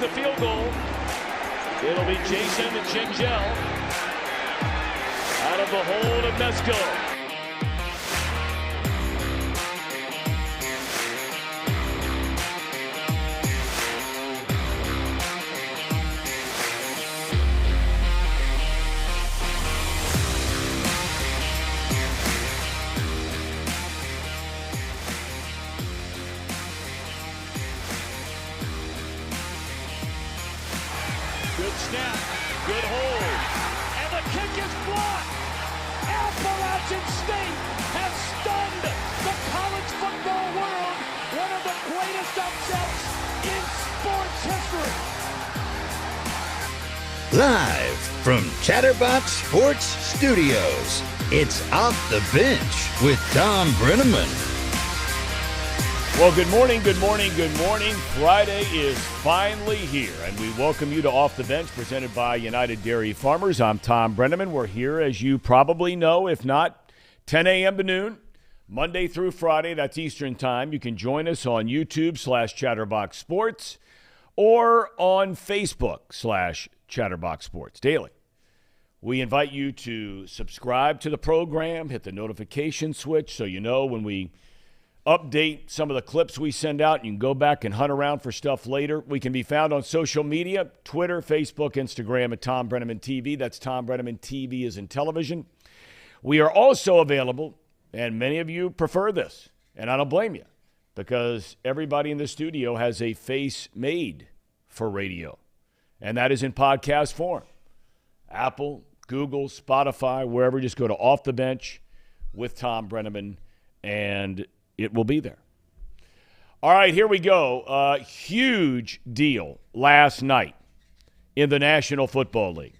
the field goal. It'll be Jason Chingel out of the hold of Mesco. Good snap, good hold, and the kick is blocked. Appalachian State has stunned the college football world. One of the greatest upsets in sports history. Live from Chatterbox Sports Studios, it's Off the Bench with Thom Brennaman. Well, good morning. Friday is finally here, and we welcome you to Off the Bench, presented by United Dairy Farmers. I'm Thom Brennaman. We're here, as you probably know, if not, 10 a.m. to noon, Monday through Friday. That's Eastern Time. You can join us on YouTube/Chatterbox Sports or on Facebook/Chatterbox Sports Daily. We invite you to subscribe to the program, hit the notification switch so you know when we update some of the clips we send out. You can go back and hunt around for stuff later. We can be found on social media, Twitter, Facebook, Instagram at Thom Brennaman TV. That's Thom Brennaman TV as in television. We are also available, and many of you prefer this, and I don't blame you, because everybody in the studio has a face made for radio, and that is in podcast form. Apple, Google, Spotify, wherever, just go to Off the Bench with Thom Brennaman, and it will be there. All right, here we go. Huge deal last night in the National Football League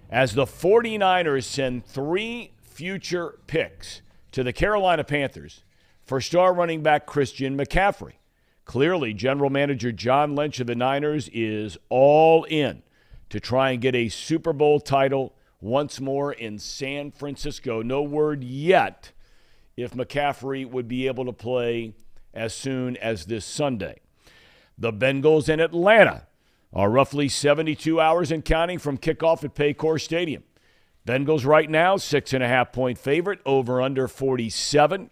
as the 49ers send 3 future picks to the Carolina Panthers for star running back Christian McCaffrey. Clearly, general manager John Lynch of the Niners is all in to try and get a Super Bowl title once more in San Francisco. No word yet if McCaffrey would be able to play as soon as this Sunday. The Bengals in Atlanta are roughly 72 hours and counting from kickoff at Paycor Stadium. Bengals right now, 6.5-point favorite, over under 47.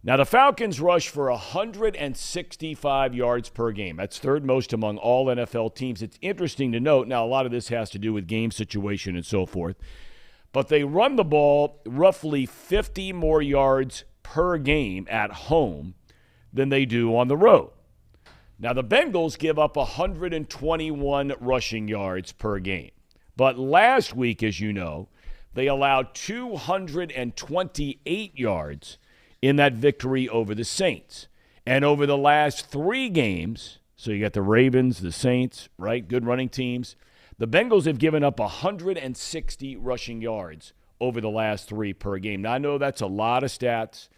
Now, the Falcons rush for 165 yards per game. That's third most among all NFL teams. It's interesting to note, now a lot of this has to do with game situation and so forth, but they run the ball roughly 50 more yards per game at home than they do on the road. Now, the Bengals give up 121 rushing yards per game. But last week, as you know, they allowed 228 yards in that victory over the Saints. And over the last 3 games, so you got the Ravens, the Saints, right, good running teams, the Bengals have given up 160 rushing yards over the last 3 per game. Now, I know that's a lot of stats.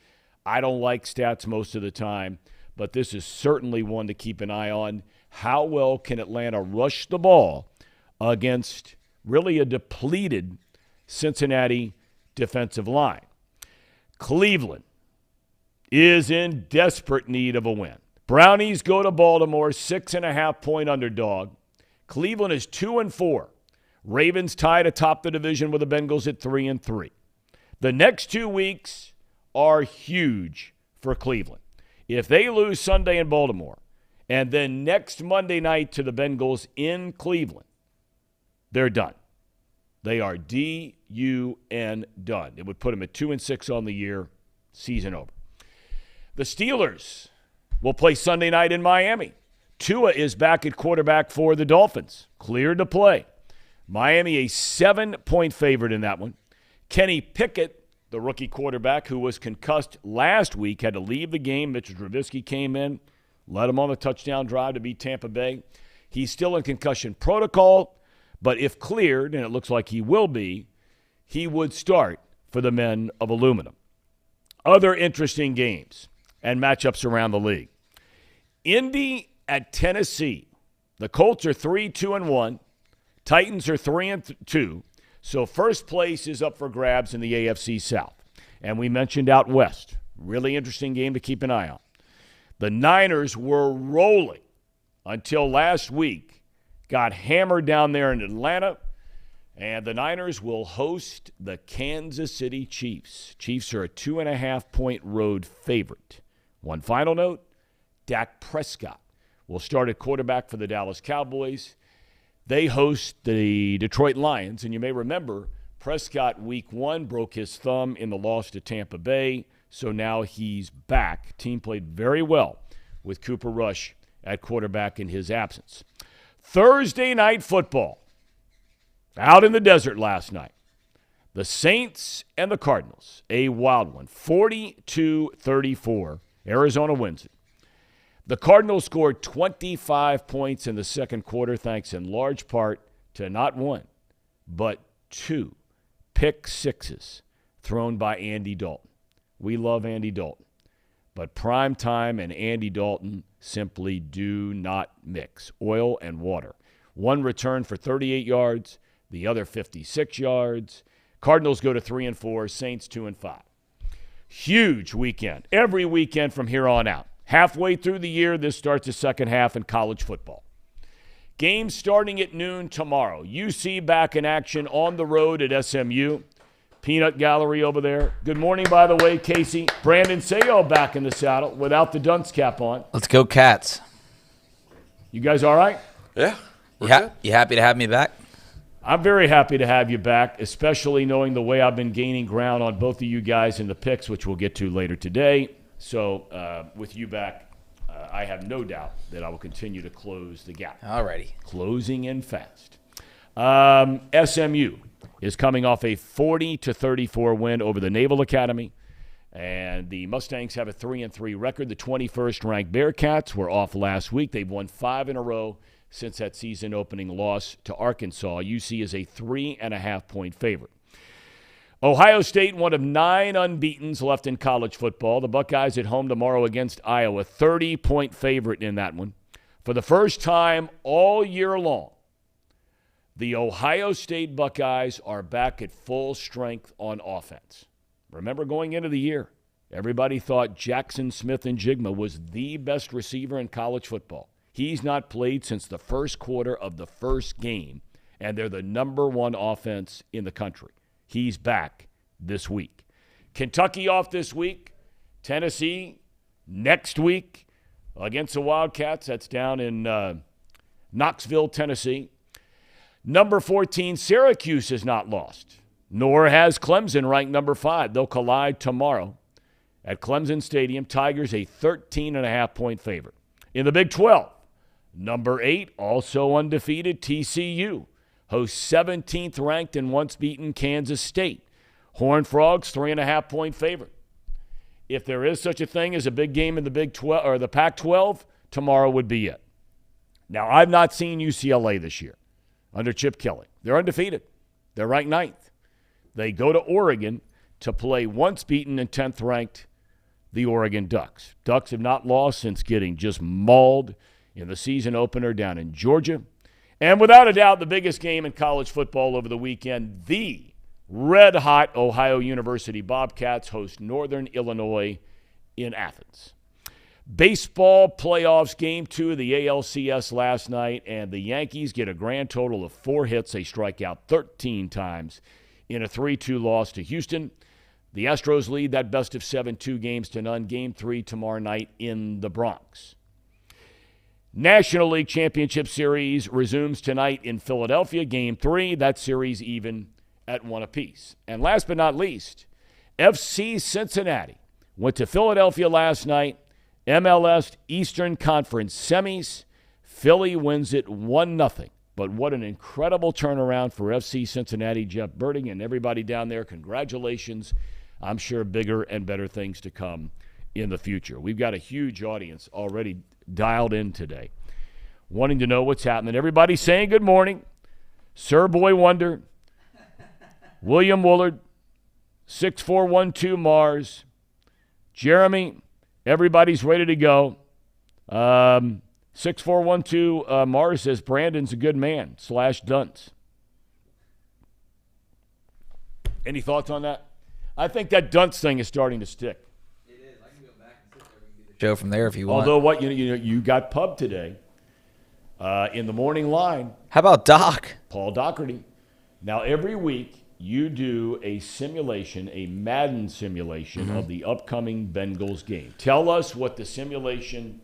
I don't like stats most of the time, but this is certainly one to keep an eye on. How well can Atlanta rush the ball against really a depleted Cincinnati defensive line? Cleveland is in desperate need of a win. Brownies go to Baltimore, 6.5-point underdog. Cleveland is 2-4. Ravens tied atop the division with the Bengals at 3-3. The next 2 weeks are huge for Cleveland. If they lose Sunday in Baltimore and then next Monday night to the Bengals in Cleveland, they're done. They are D-U-N done. It would put them at 2-6 on the year, season over. The Steelers will play Sunday night in Miami. Tua is back at quarterback for the Dolphins, cleared to play. Miami a 7-point favorite in that one. Kenny Pickett, the rookie quarterback who was concussed last week, had to leave the game. Mitchell Trubisky came in, led him on the touchdown drive to beat Tampa Bay. He's still in concussion protocol, but if cleared, and it looks like he will be, he would start for the men of aluminum. Other interesting games and matchups around the league. Indy at Tennessee. The Colts are 3-2-1. Titans are 3-2. So first place is up for grabs in the AFC South. And we mentioned out west. Really interesting game to keep an eye on. The Niners were rolling until last week got hammered down there in Atlanta. And the Niners will host the Kansas City Chiefs. Chiefs are a 2.5-point road favorite. One final note, Dak Prescott will start at quarterback for the Dallas Cowboys. They host the Detroit Lions. And you may remember, Prescott week 1 broke his thumb in the loss to Tampa Bay. So now he's back. Team played very well with Cooper Rush at quarterback in his absence. Thursday night football. Out in the desert last night. The Saints and the Cardinals. A wild one. 42-34. Arizona wins it. The Cardinals scored 25 points in the second quarter, thanks in large part to not one, but 2 pick sixes thrown by Andy Dalton. We love Andy Dalton. But prime time and Andy Dalton simply do not mix. Oil and water. One return for 38 yards. The other 56 yards. Cardinals go to 3-4. Saints 2-5. Huge weekend. Every weekend from here on out. Halfway through the year, this starts the second half in college football. Games starting at noon tomorrow. UC back in action on the road at SMU. Peanut Gallery over there. Good morning, by the way, Casey. Brandon Sayo back in the saddle without the dunce cap on. Let's go, Cats. You guys all right? Yeah. You happy to have me back? I'm very happy to have you back, especially knowing the way I've been gaining ground on both of you guys in the picks, which we'll get to later today. So with you back, I have no doubt that I will continue to close the gap. Alrighty. Closing in fast. SMU is coming off a 40-34 win over the Naval Academy, and the Mustangs have a 3-3 record. The 21st ranked Bearcats were off last week. They've won 5 in a row since that season-opening loss to Arkansas. UC is a 3.5-point favorite. Ohio State, one of 9 unbeatens left in college football. The Buckeyes at home tomorrow against Iowa, 30-point favorite in that one. For the first time all year long, the Ohio State Buckeyes are back at full strength on offense. Remember going into the year, everybody thought Jackson Smith-Njigba was the best receiver in college football. He's not played since the first quarter of the first game, and they're the number 1 offense in the country. He's back this week. Kentucky off this week. Tennessee next week against the Wildcats. That's down in Knoxville, Tennessee. Number 14, Syracuse is not lost, nor has Clemson, ranked number 5. They'll collide tomorrow at Clemson Stadium. Tigers a 13.5-point favorite. In the Big 12, number 8, also undefeated, TCU, hosts 17th ranked and once beaten Kansas State. Horned Frogs, 3.5-point favorite. If there is such a thing as a big game in the Big 12 or the Pac-12, tomorrow would be it. Now, I've not seen UCLA this year under Chip Kelly. They're undefeated. They're ranked 9th. They go to Oregon to play once beaten and 10th ranked the Oregon Ducks. Ducks have not lost since getting just mauled in the season opener down in Georgia. And without a doubt, the biggest game in college football over the weekend, the red-hot Ohio University Bobcats host Northern Illinois in Athens. Baseball playoffs, Game 2 of the ALCS last night, and the Yankees get a grand total of 4 hits. They strike out 13 times in a 3-2 loss to Houston. The Astros lead that best-of-7, 2-0. Game 3 tomorrow night in the Bronx. National League Championship Series resumes tonight in Philadelphia. Game 3, that series even at 1 apiece. And last but not least, FC Cincinnati went to Philadelphia last night. MLS Eastern Conference semis. Philly wins it 1-0. But what an incredible turnaround for FC Cincinnati. Jeff Berding and everybody down there, congratulations. I'm sure bigger and better things to come in the future. We've got a huge audience already dialed in today, wanting to know what's happening. Everybody saying good morning. Sir Boy Wonder, William Woolard, 6412 Mars, Jeremy, everybody's ready to go. 6412 Mars says Brandon's a good man / dunce. Any thoughts on that? I think that dunce thing is starting to stick. It is. I can go back and sit there and do the show from there if you want. Although you got pub today. In the morning line, How about Doc? Paul Doherty. Now, every week you do a simulation, a Madden simulation of the upcoming Bengals game. Tell us what the simulation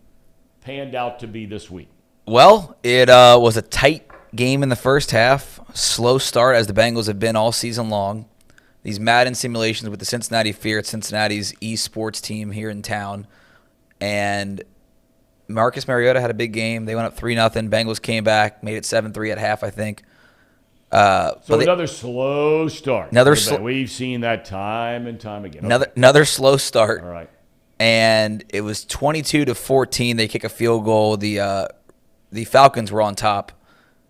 panned out to be this week. Well, it was a tight game in the first half. Slow start, as the Bengals have been all season long. These Madden simulations with the Cincinnati Fear, it's Cincinnati's esports team here in town. And Marcus Mariota had a big game. They went up 3-0. Bengals came back, made it 7-3 at half, I think. Another slow start. We've seen that time and time again. Another slow start. All right. And it was 22-14. They kick a field goal. The Falcons were on top.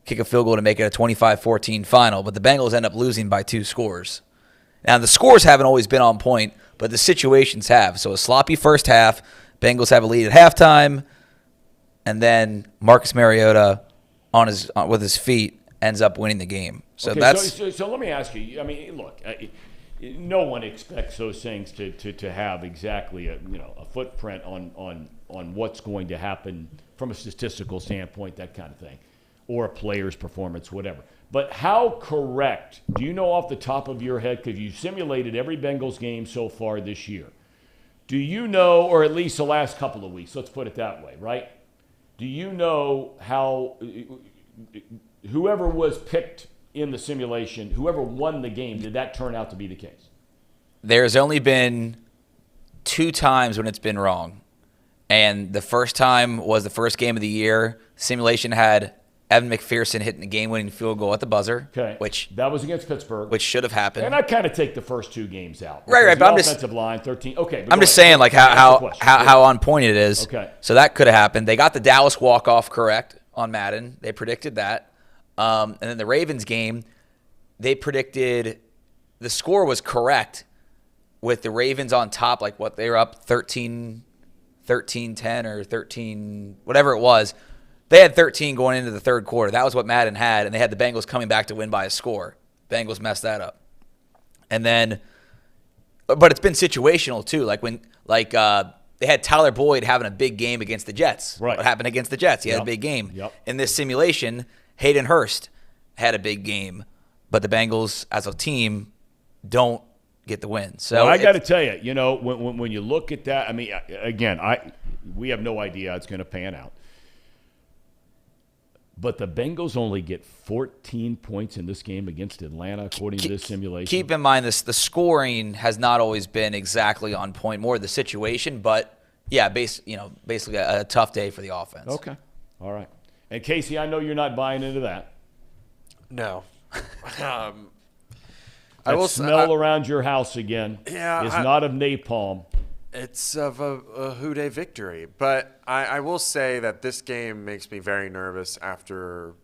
Kick a field goal to make it a 25-14 final. But the Bengals end up losing by 2 scores. Now, the scores haven't always been on point, but the situations have. So a sloppy first half. Bengals have a lead at halftime. And then Marcus Mariota, with his feet, ends up winning the game. So So let me ask you. I mean, look, no one expects those things to have exactly a footprint on what's going to happen from a statistical standpoint, that kind of thing, or a player's performance, whatever. But how correct, do you know off the top of your head, because you simulated every Bengals game so far this year, do you know, or at least the last couple of weeks, let's put it that way, right? Do you know how whoever was picked in the simulation, whoever won the game, did that turn out to be the case? There's only been 2 times when it's been wrong. And the first time was the first game of the year. Simulation had Evan McPherson hitting the game-winning field goal at the buzzer. Okay. That was against Pittsburgh. Which should have happened. And I kind of take the first 2 games out. Right. But offensive line, 13. Okay. I'm just saying, like, how on point it is. Okay. So that could have happened. They got the Dallas walk-off correct on Madden. They predicted that. And then the Ravens game, they predicted the score was correct with the Ravens on top, like what they were up 13-10 or 13, whatever it was. They had 13 going into the third quarter. That was what Madden had, and they had the Bengals coming back to win by a score. Bengals messed that up. And then, but it's been situational too. They had Tyler Boyd having a big game against the Jets. Right. What happened against the Jets? He had a big game. Yep. In this simulation, Hayden Hurst had a big game, but the Bengals as a team don't get the win. So I got to tell you, when you look at that, I mean, again, we have no idea how it's going to pan out. But the Bengals only get 14 points in this game against Atlanta, according to this simulation. Keep in mind the scoring has not always been exactly on point, more the situation. But yeah, basically a tough day for the offense. Okay, all right. And Casey, I know you're not buying into that. No. I will smell around your house again. Yeah, is not of napalm. It's of a Houday victory. But I will say that this game makes me very nervous after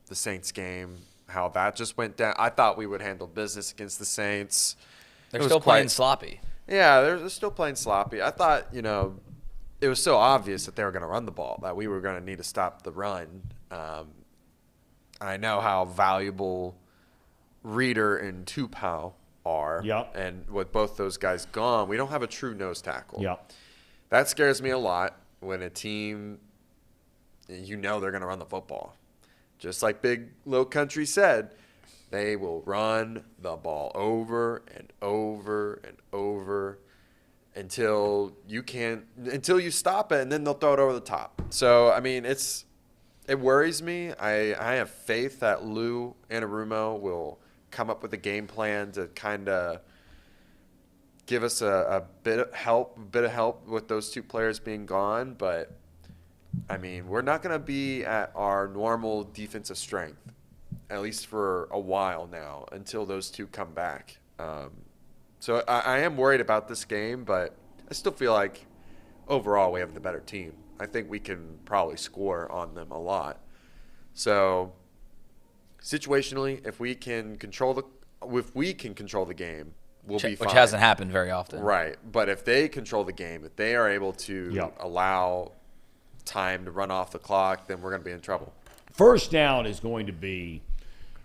the Saints game, how that just went down. I thought we would handle business against the Saints. They're still playing sloppy. Yeah, they're still playing sloppy. I thought, it was so obvious that they were going to run the ball, that we were going to need to stop the run. I know how valuable Reader and Tupou are. Yep. And with both those guys gone, we don't have a true nose tackle. Yep. That scares me a lot when a team, they're going to run the football. Just like Big Low Country said, they will run the ball over and over and over until you stop it, and then they'll throw it over the top. So, I mean, it worries me. I have faith that Lou Anarumo will come up with a game plan to kind of give us a bit of help with those 2 players being gone. But, I mean, we're not going to be at our normal defensive strength, at least for a while now, until those 2 come back. So I am worried about this game, but I still feel like overall we have the better team. I think we can probably score on them a lot. So situationally, if we can control the game, we'll be fine. Which hasn't happened very often. Right. But if they control the game, if they are able to allow time to run off the clock, then we're going to be in trouble. First down is going to be,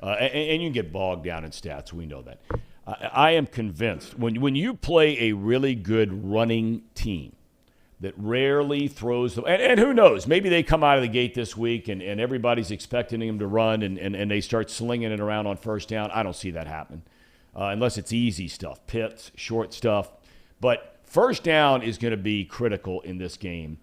and you can get bogged down in stats. We know that. I am convinced when you play a really good running team, that rarely throws them. And who knows? Maybe they come out of the gate this week and everybody's expecting them to run and they start slinging it around on first down. I don't see that happen unless it's easy stuff, pits, short stuff. But first down is going to be critical in this game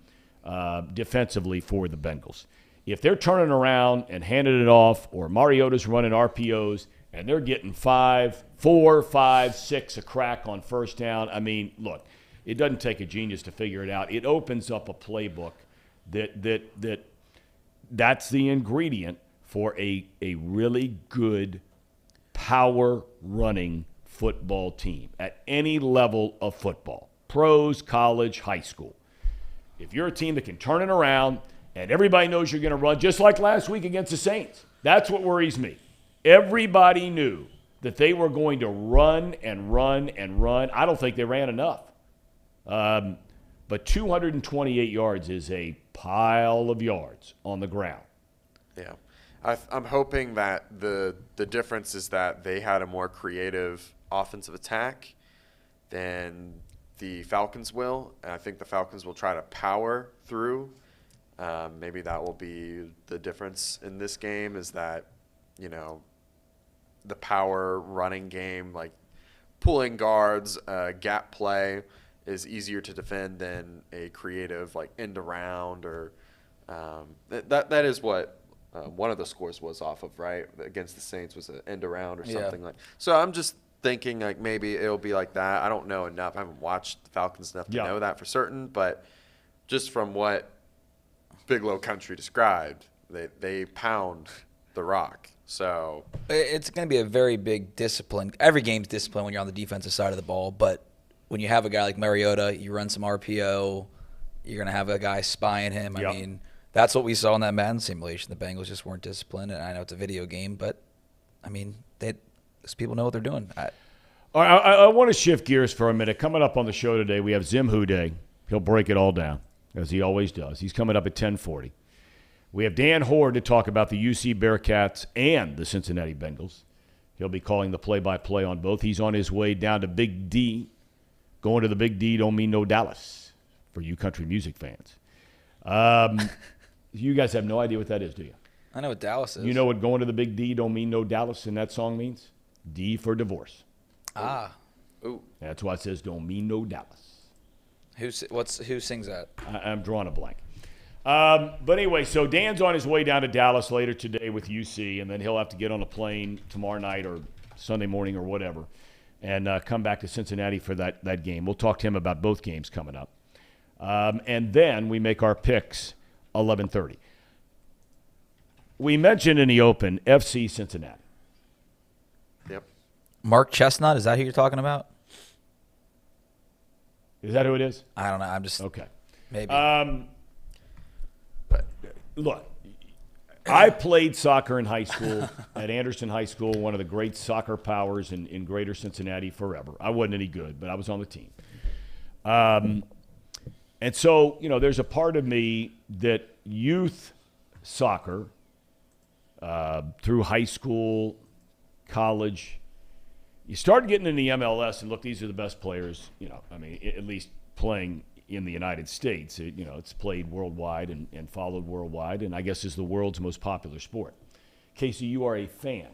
defensively for the Bengals. If they're turning around and handing it off, or Mariota's running RPOs and they're getting 4, 5, 6 a crack on first down, I mean, look, it doesn't take a genius to figure it out. It opens up a playbook that's the ingredient for a really good power running football team at any level of football, pros, college, high school. If you're a team that can turn it around and everybody knows you're going to run, just like last week against the Saints, that's what worries me. Everybody knew that they were going to run and run and run. I don't think they ran enough. But 228 yards is a pile of yards on the ground. Yeah. I'm hoping that the difference is that they had a more creative offensive attack than the Falcons will. And I think the Falcons will try to power through. Maybe that will be the difference in this game, is that, the power running game, like pulling guards, gap play, is easier to defend than a creative like end around or that is what one of the scores was off of, right? Against the Saints was an end around or something like. So I'm just thinking like maybe it'll be like that. I don't know enough. I haven't watched the Falcons enough to know that for certain, but just from what Big Low Country described, they pound the rock. So it's going to be a very big discipline. Every game's discipline when you're on the defensive side of the ball, but when you have a guy like Mariota, you run some RPO, you're going to have a guy spying him. I mean, that's what we saw in that Madden simulation. The Bengals just weren't disciplined, and I know it's a video game, but, I mean, these people know what they're doing. All right, I want to shift gears for a minute. Coming up on the show today, we have Zim Hude. He'll break it all down, as he always does. He's coming up at 10:40. We have Dan Hoard to talk about the UC Bearcats and the Cincinnati Bengals. He'll be calling the play-by-play on both. He's on his way down to Big D. Going to the Big D don't mean no Dallas for you country music fans. You guys have no idea what that is, do you? I know what Dallas is. You know what going to the Big D don't mean no Dallas in that song means? D for divorce. Ah. Ooh. That's why it says don't mean no Dallas. Who sings that? I'm drawing a blank. But anyway, so Dan's on his way down to Dallas later today with UC, and then he'll have to get on a plane tomorrow night or Sunday morning or whatever and come back to Cincinnati for that game. We'll talk to him about both games coming up. And then we make our picks 11:30. We mentioned in the open FC Cincinnati. Yep. Mark Chestnut, is that who you're talking about? Is that who it is? I don't know. I'm just okay. Maybe. Look, I played soccer in high school at Anderson High School, one of the great soccer powers in greater Cincinnati forever. I wasn't any good, but I was on the team. And so, there's a part of me that youth soccer through high school, college, you start getting in the MLS and look, these are the best players, at least playing in the United States. It's played worldwide and followed worldwide, and I guess is the world's most popular sport. Casey, you are a fan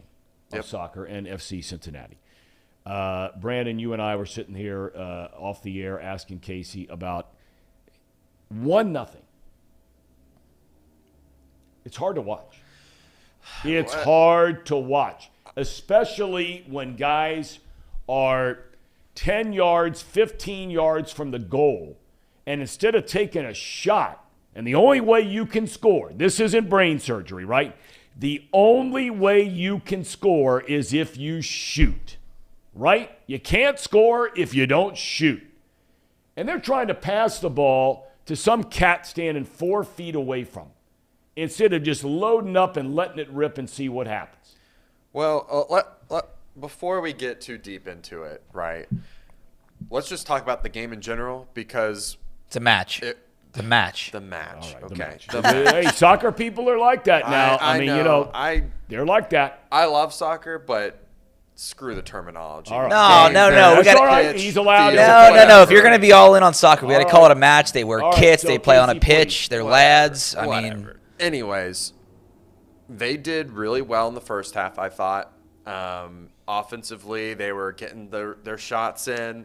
of soccer and FC Cincinnati. Brandon, you and I were sitting here off the air asking Casey about 1-0. It's hard to watch. It's hard to watch, especially when guys are 10 yards, 15 yards from the goal. And instead of taking a shot, and the only way you can score, this isn't brain surgery, right? The only way you can score is if you shoot, right? You can't score if you don't shoot. And they're trying to pass the ball to some cat standing 4 feet away from them, instead of just loading up and letting it rip and see what happens. Well, before we get too deep into it, right, let's just talk about the game in general, because it's a match. The match. The match. All right, okay. The match. Hey, soccer people are like that now. I mean, they're like that. I love soccer, but screw the terminology. All right. No. We That's got all right. He's allowed. No. If you're going to be all in on soccer, we got to call it a match. They wear All right, kits. so They play on a Casey, pitch. please. They're lads. I mean, Whatever. Anyways, they did really well in the first half, I thought. Offensively, they were getting their shots in.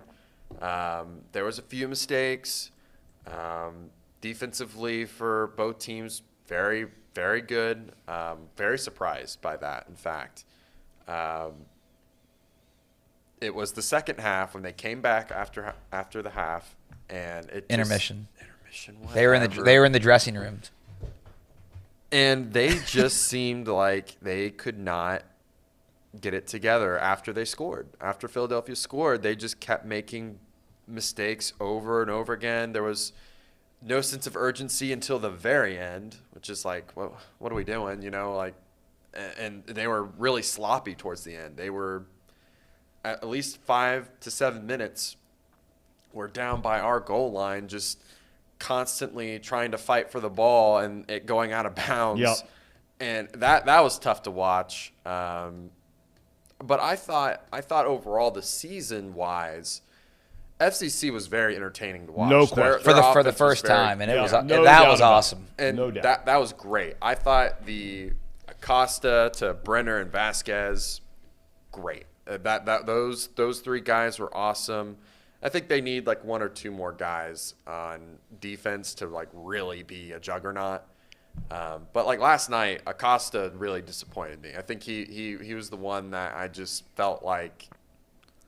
There was a few mistakes. Defensively, for both teams, very, very good. Very surprised by that, in fact. It was the second half when they came back after the half, and it intermission. Whatever. They were in the dressing rooms. And they just seemed like they could not get it together after they scored. After Philadelphia scored, they just kept making mistakes over and over again. There was no sense of urgency until the very end, which is like, well, what are we doing? And they were really sloppy towards the end. They were at least 5 to 7 minutes. We're down by our goal line, just constantly trying to fight for the ball and it going out of bounds. Yep. And that was tough to watch. But I thought overall, the season wise, FCC was very entertaining to watch. No question. For the first time, and no that doubt was about it. awesome. And No doubt. that was great. I thought the Acosta to Brenner and Vasquez, great. Those three guys were awesome. I think they need like one or two more guys on defense to like really be a juggernaut. But like last night, Acosta really disappointed me. I think he was the one that I just felt like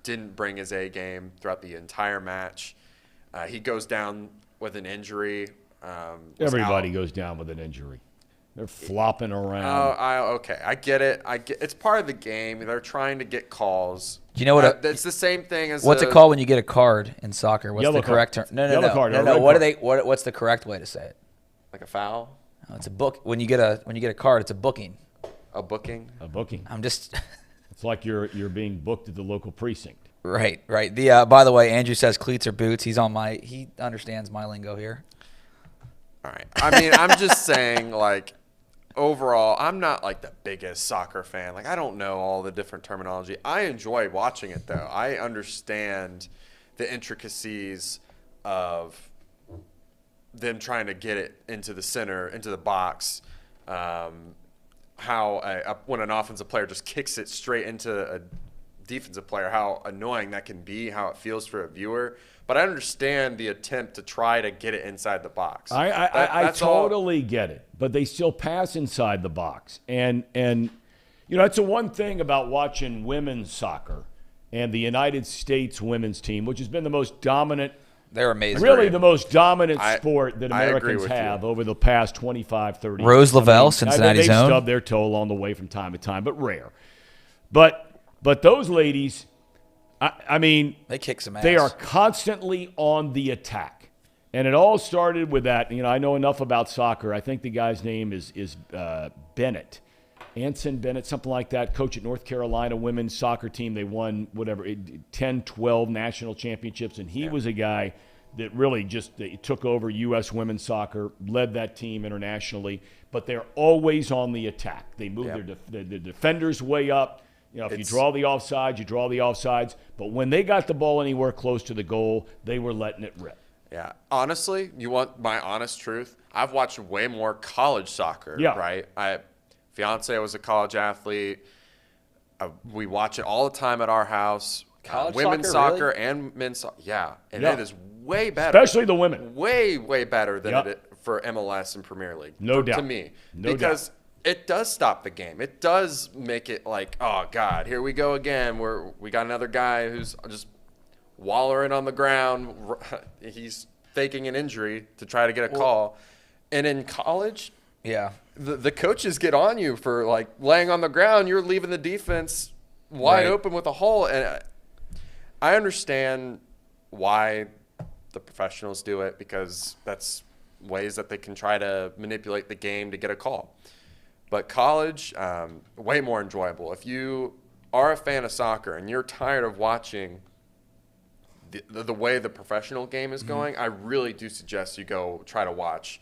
didn't bring his A game throughout the entire match. He goes down with an injury. Everybody goes down with an injury. They're flopping around. Okay, I get it. It's part of the game. They're trying to get calls. Do you know what? It's the same thing as What's it called when you get a card in soccer? What's Yellow the correct card. term? No. Yellow card or red What card. What's the correct way to say it? like a foul, Oh, it's a book. When you get a card, it's a booking. a booking. A booking. I'm just It's like you're being booked at the local precinct. right. The by the way, Andrew says cleats are boots. He understands my lingo here. All right. I mean, I'm just saying, like, overall, I'm not like the biggest soccer fan. Like, I don't know all the different terminology. I enjoy watching it, though. I understand the intricacies of them trying to get it into the center, into the box. How when an offensive player just kicks it straight into a defensive player, how annoying that can be, how it feels for a viewer. But I understand the attempt to try to get it inside the box. I totally get it, but they still pass inside the box. And you know, that's the one thing about watching women's soccer and the United States women's team, which has been the most dominant, They're amazing. really the most dominant sport that I agree Americans with have you. over the past 25, 30 years. Rose Lavelle, Cincinnati's they've own. stubbed their toe along the way from time to time, but rare. But those ladies, I mean, They kick some ass. they are constantly on the attack. And it all started with that. You know, I know enough about soccer. I think the guy's name is Bennett. Anson Bennett, something like that, coach at North Carolina women's soccer team. They won, 10, 12 national championships. And he was a guy that really just took over U.S. women's soccer, led that team internationally. But they're always on the attack. They move their defenders way up. You know, if you draw the offsides, you draw the offsides. But when they got the ball anywhere close to the goal, they were letting it rip. Yeah. Honestly, you want my honest truth? I've watched way more college soccer, Yeah. right? Fiance was a college athlete. We watch it all the time at our house. College women's soccer, soccer really? and men's soccer. Yeah. And Yeah. it is way better. Especially the women. Way, way better than Yep. it for MLS and Premier League. No doubt. To me. No because it does stop the game. It does make it like, oh, God, here we go again. We got another guy who's just wallowing on the ground. He's faking an injury to try to get a call. And in college, Yeah. the coaches get on you for like laying on the ground. You're leaving the defense wide Right. open with a hole. And I understand why the professionals do it, because that's ways that they can try to manipulate the game to get a call. But college, way more enjoyable. If you are a fan of soccer and you're tired of watching the way the professional game is going, I really do suggest you go try to watch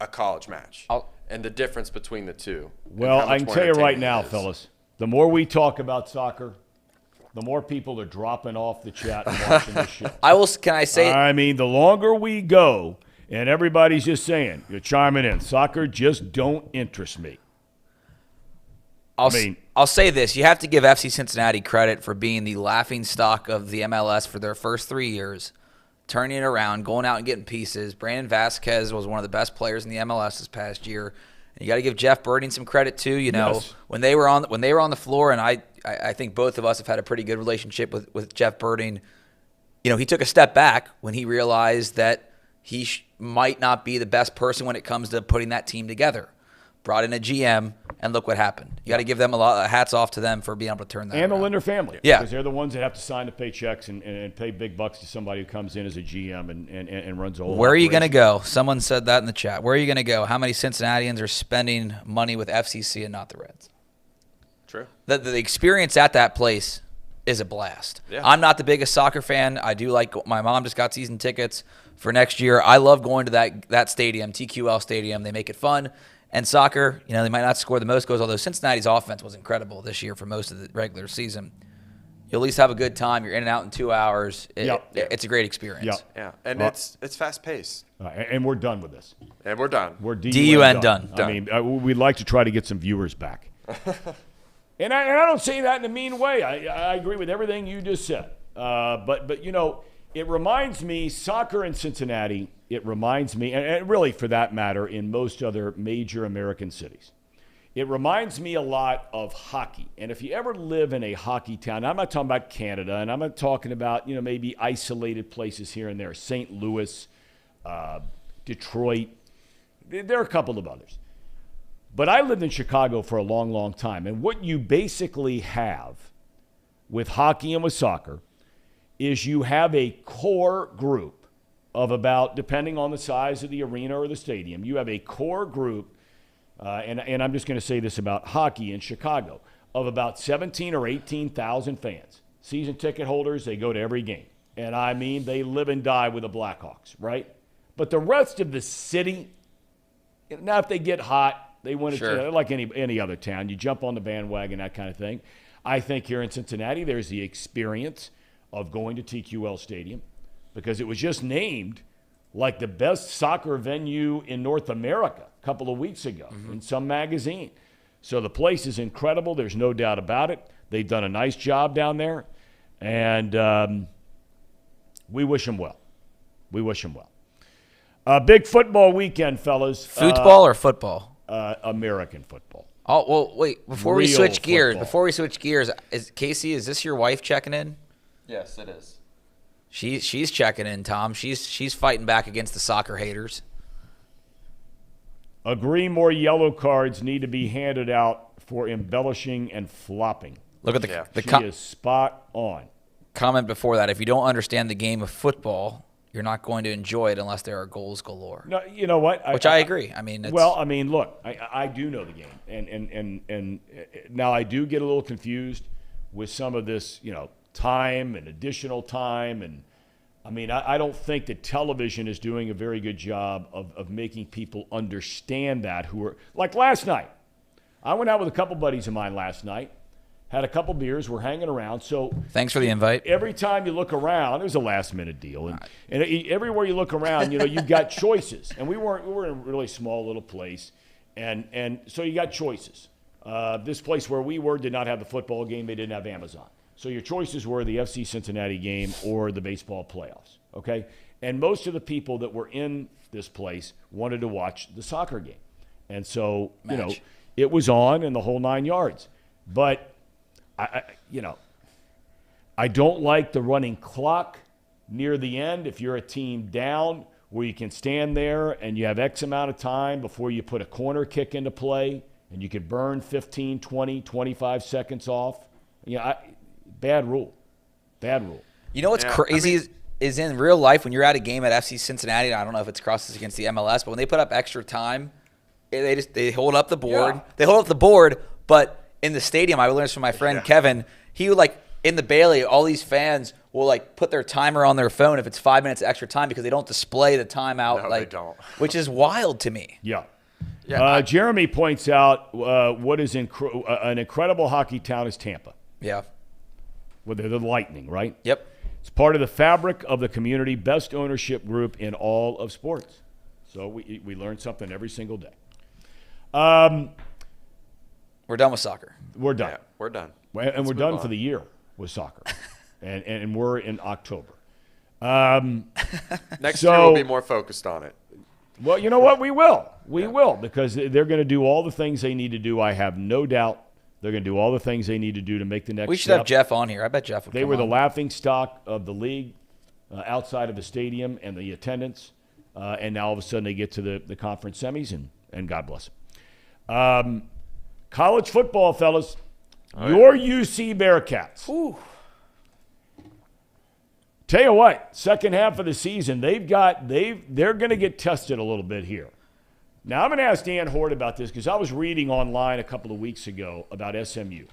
a college match and the difference between the two. and Well, how I much can more tell you right entertaining now, it is. fellas, the more we talk about soccer, the more people are dropping off the chat and watching this show. Can I say? I mean, the longer we go, and everybody's just saying, you're chiming in, soccer just don't interest me. I'll say this. You have to give FC Cincinnati credit for being the laughingstock of the MLS for their first 3 years, turning it around, going out and getting pieces. Brandon Vasquez was one of the best players in the MLS this past year. And you got to give Jeff Birding some credit too. You know, yes. when they were on the floor, and I think both of us have had a pretty good relationship with Jeff Birding. You know, he took a step back when he realized that he might not be the best person when it comes to putting that team together. Brought in a GM, and look what happened. You got to give them a lot of hats off to them for being able to turn that and around. the Linder family. Yeah. Because they're the ones that have to sign the paychecks and pay big bucks to somebody who comes in as a GM and runs a whole Where are you going to operation. go? Someone said that in the chat. Where are you going to go? How many Cincinnatians are spending money with FCC and not the Reds? True. The experience at that place is a blast. Yeah. I'm not the biggest soccer fan. I do like – my mom just got season tickets for next year. I love going to that stadium, TQL Stadium. They make it fun. And soccer, you know, they might not score the most goals, although Cincinnati's offense was incredible this year for most of the regular season. You'll at least have a good time. You're in and out in 2 hours. It's a great experience. Yep. Yeah, and it's fast paced. And we're done with this. And we're done. We're DUN done. I mean, we'd like to try to get some viewers back. and I don't say that in a mean way. I agree with everything you just said. But you know, it reminds me, soccer in Cincinnati, it reminds me, and really for that matter, in most other major American cities, it reminds me a lot of hockey. And if you ever live in a hockey town, I'm not talking about Canada, and I'm not talking about, you know, maybe isolated places here and there, St. Louis, Detroit. There are a couple of others. But I lived in Chicago for a long, long time. And what you basically have with hockey and with soccer is you have a core group of about, depending on the size of the arena or the stadium, you have a core group, and I'm just going to say this about hockey in Chicago, of about 17 or 18,000 fans. Season ticket holders, they go to every game. And I mean, they live and die with the Blackhawks, right? But the rest of the city, now if they get hot, they want to, Sure. like any other town, you jump on the bandwagon, that kind of thing. I think here in Cincinnati, there's the experience of going to TQL Stadium because it was just named like the best soccer venue in North America a couple of weeks ago in some magazine. So the place is incredible. There's no doubt about it. They've done a nice job down there, and we wish them well. We wish them well. Big football weekend, fellas. Football or football? American football. Oh, well, wait. Before we Real switch gears, football. Casey, is this your wife checking in? Yes, it is. She's checking in, Tom. She's fighting back against the soccer haters. Agree more yellow cards need to be handed out for embellishing and flopping. Look at the She is spot on. comment before that. If you don't understand the game of football, you're not going to enjoy it unless there are goals galore. No, you know what? Which I agree. I mean, look, I do know the game, and now I do get a little confused with some of this, you know, time and additional time, and I mean, I don't think that television is doing a very good job of making people understand that. Who are like last night, I went out with a couple buddies of mine last night. Had a couple beers, we're hanging around. So thanks for the invite. Every time you look around, there's a last-minute deal, and everywhere you look around, you know, you've got choices. And we were in a really small little place, and so you got choices. This place where we were did not have the football game; they didn't have Amazon. So your choices were the FC Cincinnati game or the baseball playoffs. Okay, and most of the people that were in this place wanted to watch the soccer game, and so you know it was on and the whole 9 yards, but. I don't like the running clock near the end if you're a team down where you can stand there and you have X amount of time before you put a corner kick into play and you could burn 15, 20, 25 seconds off. You know, bad rule. Bad rule. You know what's crazy is in real life when you're at a game at FC Cincinnati, I don't know if it's crosses against the MLS, but when they put up extra time, they hold up the board. Yeah. They hold up the board, but in the stadium, I learned this from my friend Kevin. He would in the Bailey, all these fans will put their timer on their phone if it's 5 minutes extra time because they don't display the timeout. No, they don't. Which is wild to me. Yeah. Yeah, Jeremy points out what is an incredible hockey town is Tampa. Yeah. Well, they're the Lightning, right? Yep. It's part of the fabric of the community, best ownership group in all of sports. So we learn something every single day. We're done with soccer. We're done. Yeah, we're done. And we're done for the year with soccer. and we're in October. Next year we'll be more focused on it. Well, you know what? We will. We will, because they're going to do all the things they need to do. I have no doubt they're going to do all the things they need to do to make the next We should step. have Jeff on here. I bet Jeff would They come were the on. laughing stock of the league outside of the stadium and the attendance. And now all of a sudden they get to the conference semis, and God bless them. College football, fellas. Your UC Bearcats. Ooh. Tell you what, second half of the season, they're going to get tested a little bit here. Now, I'm going to ask Dan Hort about this because I was reading online a couple of weeks ago about SMU.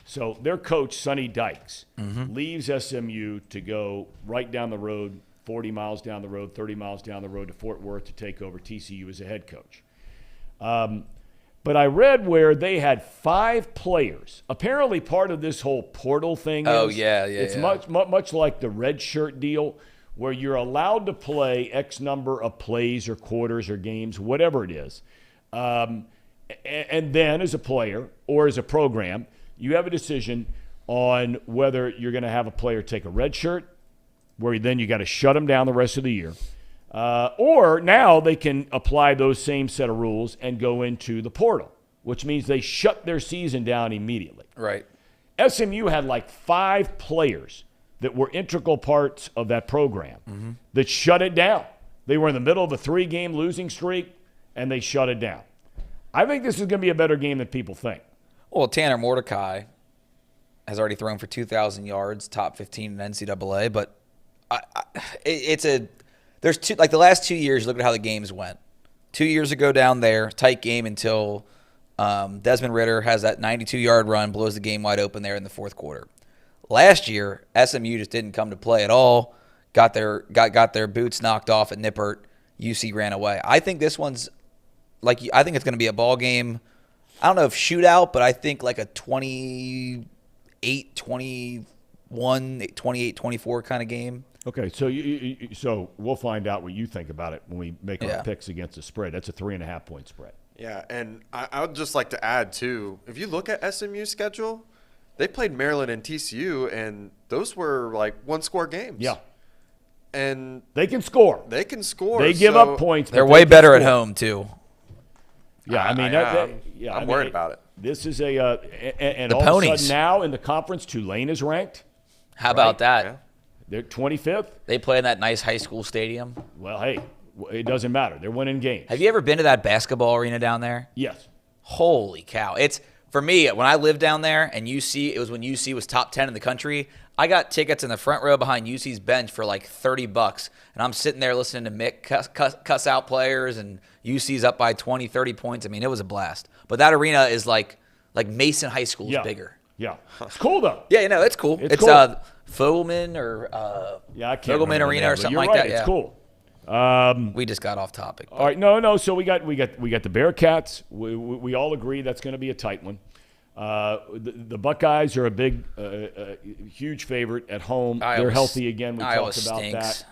So their coach, Sonny Dykes, leaves SMU to go right down the road, 40 miles down the road, 30 miles down the road to Fort Worth to take over TCU as a head coach. But I read where they had 5 players. Apparently part of this whole portal thing it's much like the red shirt deal, where you're allowed to play X number of plays or quarters or games, whatever it is. And then as a player or as a program, you have a decision on whether you're going to have a player take a red shirt, where then you got to shut them down the rest of the year. Or now they can apply those same set of rules and go into the portal, which means they shut their season down immediately. Right. SMU had like 5 players that were integral parts of that program that shut it down. They were in the middle of a 3-game losing streak, and they shut it down. I think this is going to be a better game than people think. Well, Tanner Mordecai has already thrown for 2,000 yards, top 15 in NCAA, but there's two, like the last 2 years, look at how the games went. 2 years ago down there, tight game until Desmond Ridder has that 92-yard run, blows the game wide open there in the fourth quarter. Last year, SMU just didn't come to play at all, got their boots knocked off at Nippert. UC ran away. I think this one's I think it's going to be a ball game. I don't know if shootout, but I think like a 28-21, 28-24 kind of game. Okay, so so we'll find out what you think about it when we make our picks against the spread. That's a 3.5-point spread. Yeah, and I would just like to add, too, if you look at SMU's schedule, they played Maryland and TCU, and those were like one-score games. Yeah. And they can score. They can score. They give up points. They're way better at home, too. Yeah, I mean, I'm worried about it. This is and the all Ponies. of a sudden now in the conference, Tulane is ranked. How about that? Yeah. They're 25th. They play in that nice high school stadium. Well, hey, it doesn't matter. They're winning games. Have you ever been to that basketball arena down there? Yes. Holy cow. It's for me, when I lived down there and UC, it was when UC was top 10 in the country. I got tickets in the front row behind UC's bench for like $30. And I'm sitting there listening to Mick cuss out players, and UC's up by 20, 30 points. I mean, it was a blast. But that arena is like Mason High School is bigger. Yeah. It's cool, though. Yeah, you know, it's cool. It's cool. Fogelman or I can't Fogelman Arena or something like that. It's cool. We just got off topic. All right, no. So we got the Bearcats. We all agree that's going to be a tight one. The Buckeyes are a big, huge favorite at home. They're healthy again. We talked about that.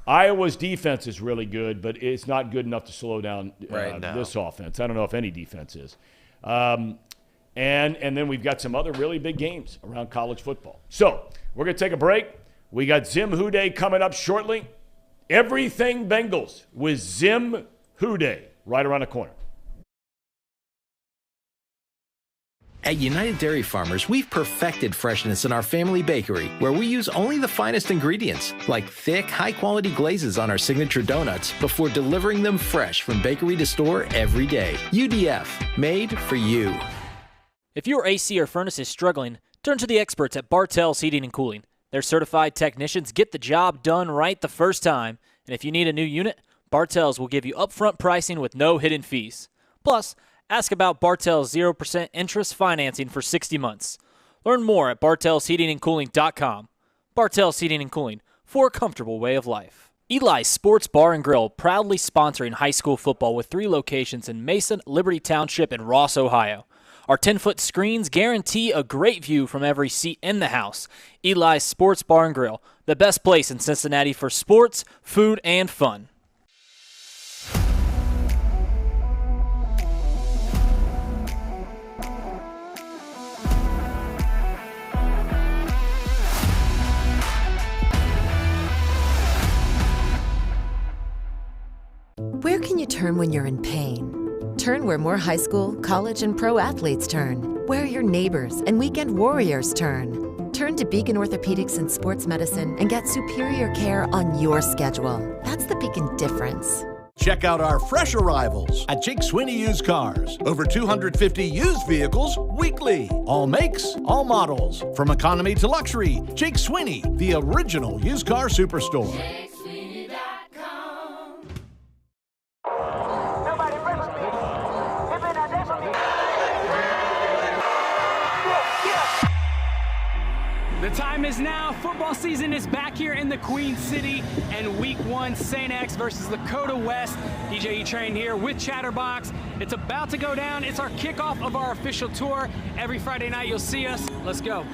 Iowa's defense is really good, but it's not good enough to slow down this offense. I don't know if any defense is. And then we've got some other really big games around college football. So we're going to take a break. We got Zim Houday coming up shortly. Everything Bengals with Zim Houday right around the corner. At United Dairy Farmers, we've perfected freshness in our family bakery, where we use only the finest ingredients, like thick, high-quality glazes on our signature donuts, before delivering them fresh from bakery to store every day. UDF, made for you. If your AC or furnace is struggling, turn to the experts at Bartell's Heating and Cooling. Their certified technicians get the job done right the first time, and if you need a new unit, Bartell's will give you upfront pricing with no hidden fees. Plus, ask about Bartell's 0% interest financing for 60 months. Learn more at bartellsheatingandcooling.com. Bartell's Heating and Cooling, for a comfortable way of life. Eli's Sports Bar and Grill, proudly sponsoring high school football with 3 locations in Mason, Liberty Township, and Ross, Ohio. Our 10-foot screens guarantee a great view from every seat in the house. Eli's Sports Bar and Grill, the best place in Cincinnati for sports, food, and fun. Where can you turn when you're in pain? Turn where more high school, college, and pro athletes turn. Where your neighbors and weekend warriors turn. Turn to Beacon Orthopedics and Sports Medicine and get superior care on your schedule. That's the Beacon difference. Check out our fresh arrivals at Jake Swinney Used Cars. Over 250 used vehicles weekly. All makes, all models. From economy to luxury, Jake Swinney, the original used car superstore. The time is now. Football season is back here in the Queen City, and week 1, St. X versus Lakota West. DJ E-Train here with Chatterbox. It's about to go down. It's our kickoff of our official tour. Every Friday night you'll see us. Let's go.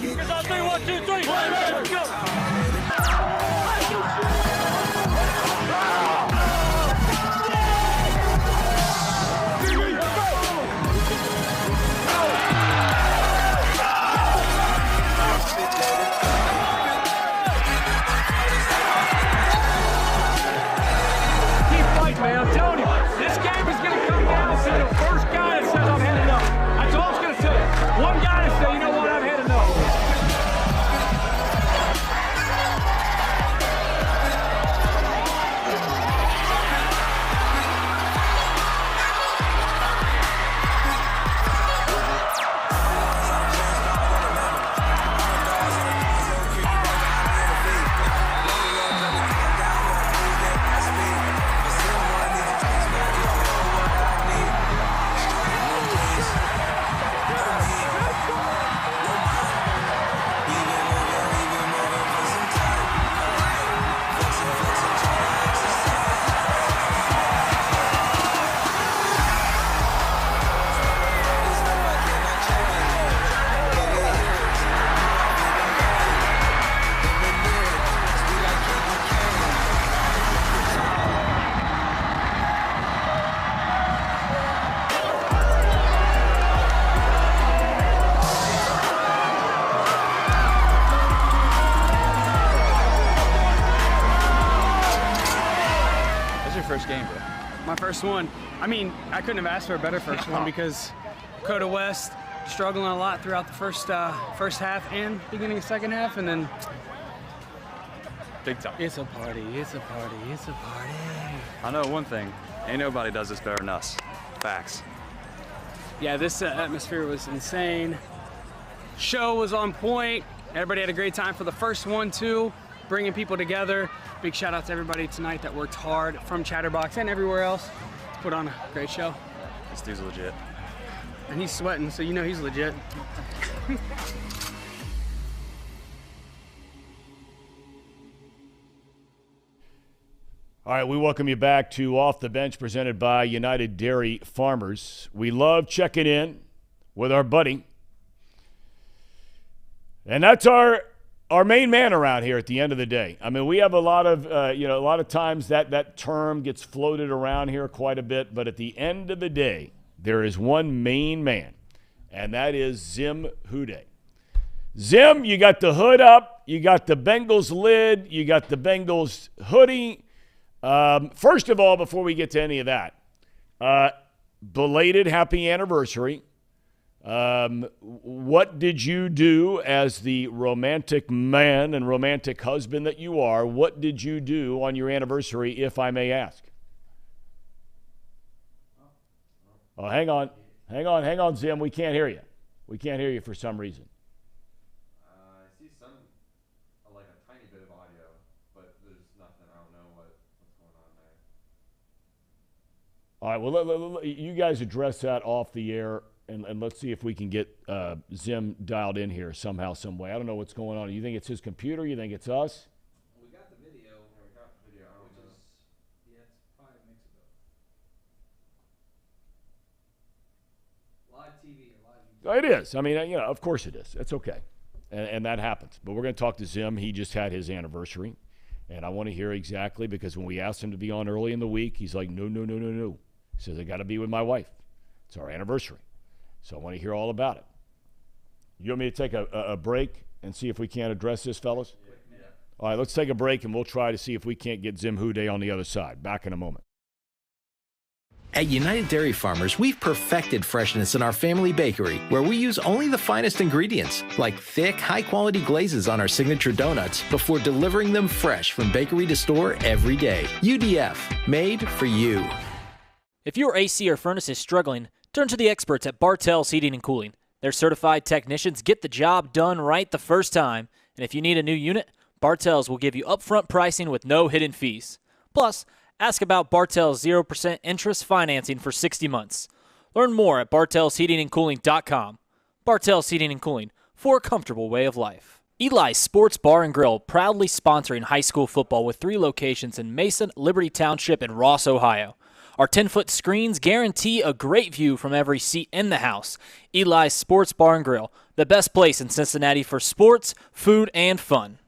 Here's our 3, 1, 2, 3. Let's go. Man, I'm telling you, this game is going to come down to the first guy that says I've had enough. That's all it's going to say. One guy to say, you know what, I've had enough. First game, bro? My first one. I mean, I couldn't have asked for a better first one because Dakota West struggling a lot throughout the first half and beginning of second half, and then Big time. it's a party, it's a party, it's a party. I know one thing. Ain't nobody does this better than us. Facts. Yeah, this atmosphere was insane. Show was on point. Everybody had a great time for the first one, too. Bringing people together. Big shout out to everybody tonight that worked hard from Chatterbox and everywhere else to put on a great show. This dude's legit. And he's sweating, so you know he's legit. All right, we welcome you back to Off the Bench presented by United Dairy Farmers. We love checking in with our buddy. And that's our main man around here at the end of the day. I mean, we have a lot of, a lot of times that term gets floated around here quite a bit, but at the end of the day, there is one main man, and that is Zim Hude. Zim, you got the hood up, you got the Bengals lid, you got the Bengals hoodie. First of all, before we get to any of that, belated happy anniversary. What did you do as the romantic man and romantic husband that you are? What did you do on your anniversary, if I may ask? Oh, hang on, Zim. We can't hear you. We can't hear you for some reason. I see some, like a tiny bit of audio, but there's nothing. I don't know what's going on there. All right, well, you guys address that off the air. And let's see if we can get Zim dialed in here somehow, some way. I don't know what's going on. You think it's his computer? You think it's us? We got the video. It is. I mean, of course it is. It's okay. And that happens. But we're going to talk to Zim. He just had his anniversary. And I want to hear exactly, because when we asked him to be on early in the week, he's like, no. He says, I got to be with my wife. It's our anniversary. So I want to hear all about it. You want me to take a break and see if we can't address this, fellas? Yeah. All right, let's take a break, and we'll try to see if we can't get Zim Hude on the other side. Back in a moment. At United Dairy Farmers, we've perfected freshness in our family bakery, where we use only the finest ingredients, like thick, high-quality glazes on our signature donuts, before delivering them fresh from bakery to store every day. UDF, made for you. If your AC or furnace is struggling, turn to the experts at Bartell's Heating and Cooling. Their certified technicians get the job done right the first time, and if you need a new unit, Bartell's will give you upfront pricing with no hidden fees. Plus, ask about Bartell's 0% interest financing for 60 months. Learn more at bartellsheatingandcooling.com. Bartell's Heating and Cooling, for a comfortable way of life. Eli's Sports Bar and Grill, proudly sponsoring high school football with 3 locations in Mason, Liberty Township, and Ross, Ohio. Our 10-foot screens guarantee a great view from every seat in the house. Eli's Sports Bar and Grill, the best place in Cincinnati for sports, food, and fun.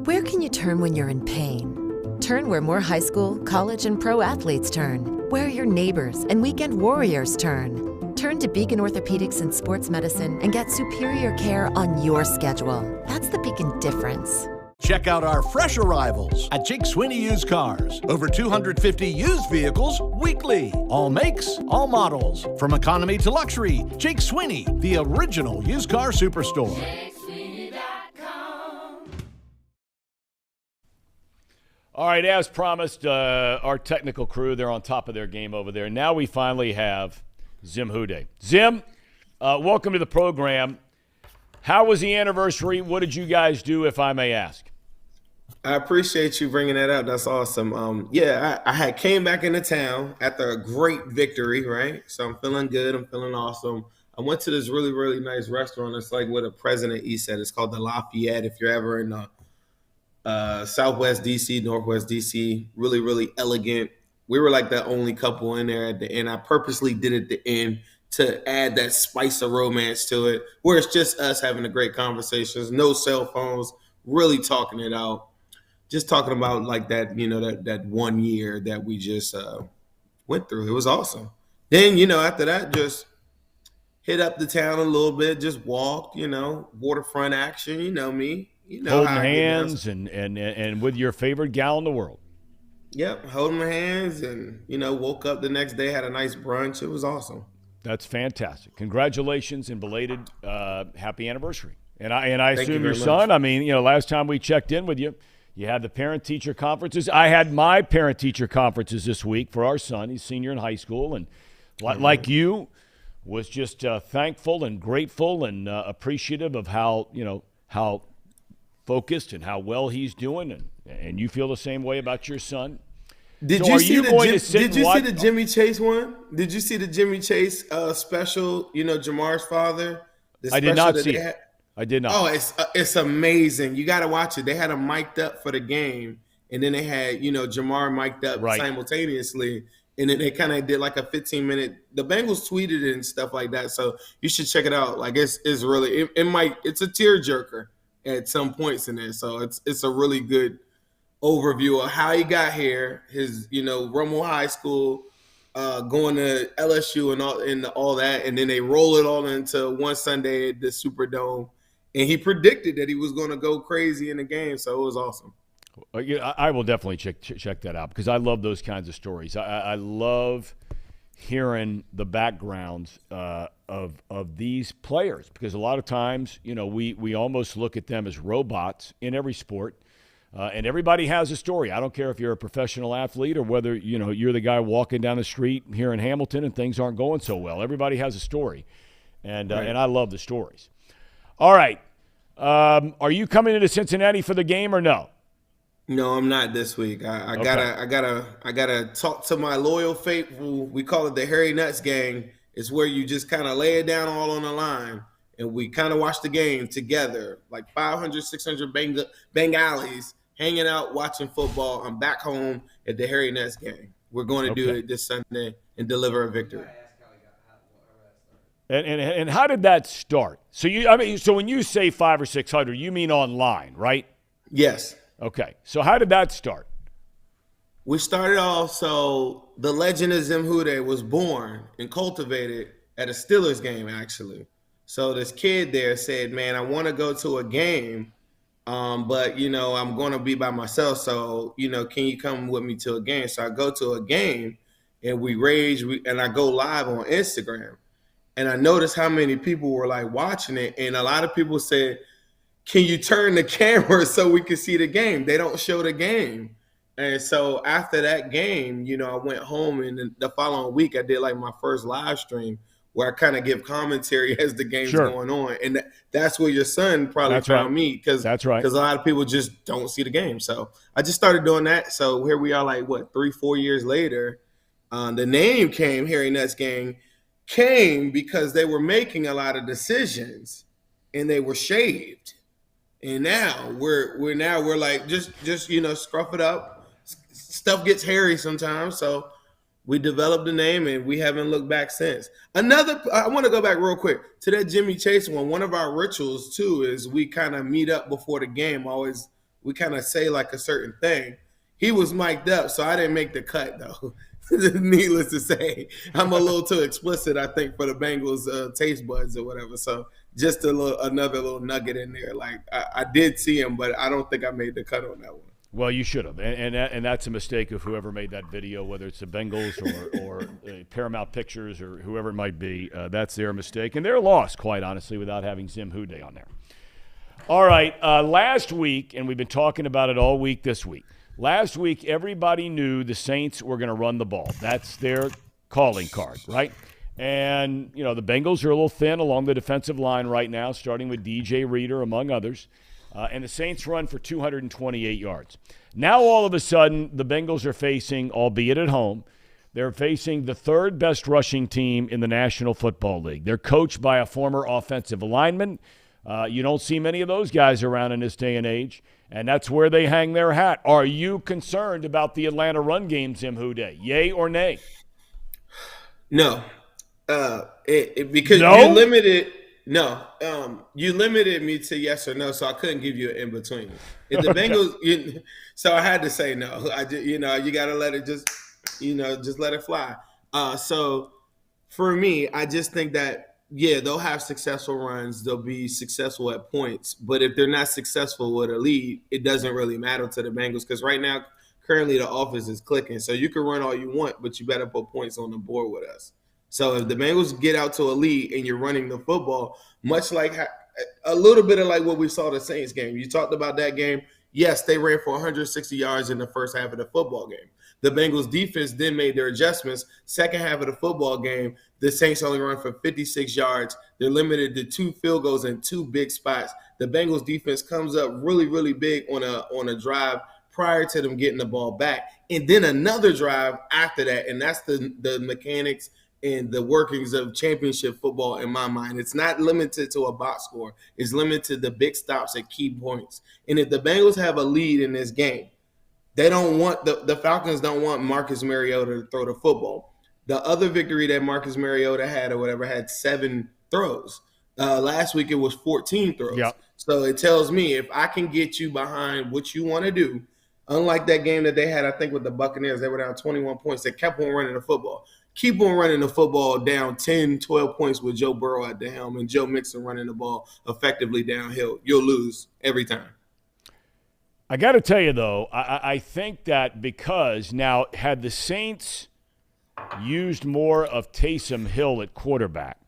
Where can you turn when you're in pain? Turn where more high school, college, and pro athletes turn. Where your neighbors and weekend warriors turn. Turn to Beacon Orthopedics and Sports Medicine and get superior care on your schedule. That's the Beacon difference. Check out our fresh arrivals at Jake Swinney Used Cars. Over 250 used vehicles weekly. All makes, all models. From economy to luxury, Jake Swinney, the original used car superstore. All right, as promised, our technical crew, they're on top of their game over there. Now we finally have Zim Hude. Zim, welcome to the program. How was the anniversary? What did you guys do, if I may ask? I appreciate you bringing that up. That's awesome. I had came back into town after a great victory, right? So I'm feeling good. I'm feeling awesome. I went to this really, really nice restaurant. It's like what a President E said. It's called the Lafayette. If you're ever in Southwest DC, Northwest DC, really, really elegant. We were like the only couple in there at the end. I purposely did it at the end to add that spice of romance to it, where it's just us having a great conversations, no cell phones, really talking it out, just talking about like that, that 1 year that we just went through. It was awesome. Then, after that, just hit up the town a little bit, just walked, waterfront action, me. Holding hands and with your favorite gal in the world. Yep, holding hands and, woke up the next day, had a nice brunch. It was awesome. That's fantastic. Congratulations and belated happy anniversary. And I assume your son, last time we checked in with you, you had the parent-teacher conferences. I had my parent-teacher conferences this week for our son. He's senior in high school. And like you, was just thankful and grateful and appreciative of how focused and how well he's doing, and you feel the same way about your son. Did you see the Jimmy Chase one? Did you see the Jimmy Chase special? Jamar's father. I did not see it. I did not. Oh, it's amazing. You got to watch it. They had him mic'd up for the game, and then they had Jamar mic'd up simultaneously, and then they kind of did like a 15-minute. The Bengals tweeted it and stuff like that, so you should check it out. Like it's really it's a tearjerker at some points in there. So it's a really good overview of how he got here, his, Rummel High School, going to LSU and all that. And then they roll it all into one Sunday at the Superdome. And he predicted that he was going to go crazy in the game. So it was awesome. I will definitely check that out because I love those kinds of stories. I love hearing the backgrounds of these players because a lot of times, we almost look at them as robots in every sport, and everybody has a story. I don't care if you're a professional athlete or whether you're the guy walking down the street here in Hamilton and things aren't going so well. Everybody has a story, and I love the stories. All right, are you coming into Cincinnati for the game or no? No, I'm not this week. I gotta talk to my loyal faithful. We call it the Harry Nuts gang It's where you just kind of lay it down all on the line, and we kind of watch the game together, like 500, 600 Bengalis hanging out, watching football. I'm back home at the Harry Nets game. We're going to do it this Sunday and deliver a victory. And how did that start? So so when you say 500 or 600, you mean online, right? Yes. Okay. So how did that start? We started off, so the legend of Zim Hude was born and cultivated at a Steelers game, actually. So this kid there said, man, I want to go to a game, but, I'm going to be by myself. So, can you come with me to a game? So I go to a game, and we rage, and I go live on Instagram. And I noticed how many people were, watching it. And a lot of people said, can you turn the camera so we can see the game? They don't show the game. And so after that game, I went home, and the following week I did my first live stream where I kind of give commentary as the game's going on. And that's where your son probably found me, because that's right. Because a lot of people just don't see the game. So I just started doing that. So here we are 3-4 years later. The name Harry Nets Gang came because they were making a lot of decisions and they were shaved. And now we're just scruff it up. Stuff gets hairy sometimes, so we developed the name and we haven't looked back since. I want to go back real quick to that Jimmy Chase one. One of our rituals too is we kind of meet up before the game. We kind of say a certain thing. He was mic'd up, so I didn't make the cut though. Needless to say, I'm a little too explicit, I think, for the Bengals taste buds or whatever. So just another little nugget in there. I did see him, but I don't think I made the cut on that one. Well, you should have, and that's a mistake of whoever made that video, whether it's the Bengals or Paramount Pictures or whoever it might be. That's their mistake, and they're lost, quite honestly, without having Zim Hude on there. All right, last week, and we've been talking about it all week this week. Last week, everybody knew the Saints were going to run the ball. That's their calling card, right? And, the Bengals are a little thin along the defensive line right now, starting with DJ Reader, among others. And the Saints run for 228 yards. Now, all of a sudden, the Bengals are facing, albeit at home, they're facing the third best rushing team in the National Football League. They're coached by a former offensive lineman. You don't see many of those guys around in this day and age. And that's where they hang their hat. Are you concerned about the Atlanta run game, Zim Hude? Yay or nay? No. Because you limited you limited me to yes or no, so I couldn't give you an in between. If the Bengals, so I had to say no. I just, you got to let it just let it fly. So for me, I just think that they'll have successful runs. They'll be successful at points. But if they're not successful with a lead, it doesn't really matter to the Bengals, because right now, currently the offense is clicking. So you can run all you want, but you better put points on the board with us. So if the Bengals get out to a lead and you're running the football, much like a little bit of what we saw the Saints game. You talked about that game. Yes, they ran for 160 yards in the first half of the football game. The Bengals defense then made their adjustments. Second half of the football game, the Saints only run for 56 yards. They're limited to 2 field goals and 2 big spots. The Bengals defense comes up really, really big on a drive prior to them getting the ball back. And then another drive after that, and that's the mechanics and the workings of championship football in my mind. It's not limited to a box score. It's limited to the big stops at key points. And if the Bengals have a lead in this game, they don't want the Falcons don't want Marcus Mariota to throw the football. The other victory that Marcus Mariota had or whatever had 7 throws. Last week it was 14 throws. Yep. So it tells me if I can get you behind what you want to do, unlike that game that they had, I think, with the Buccaneers, they were down 21 points. They kept on running the football. Keep on running the football down 10, 12 points with Joe Burrow at the helm and Joe Mixon running the ball effectively downhill. You'll lose every time. I got to tell you, though, I think that because now had the Saints used more of Taysom Hill at quarterback,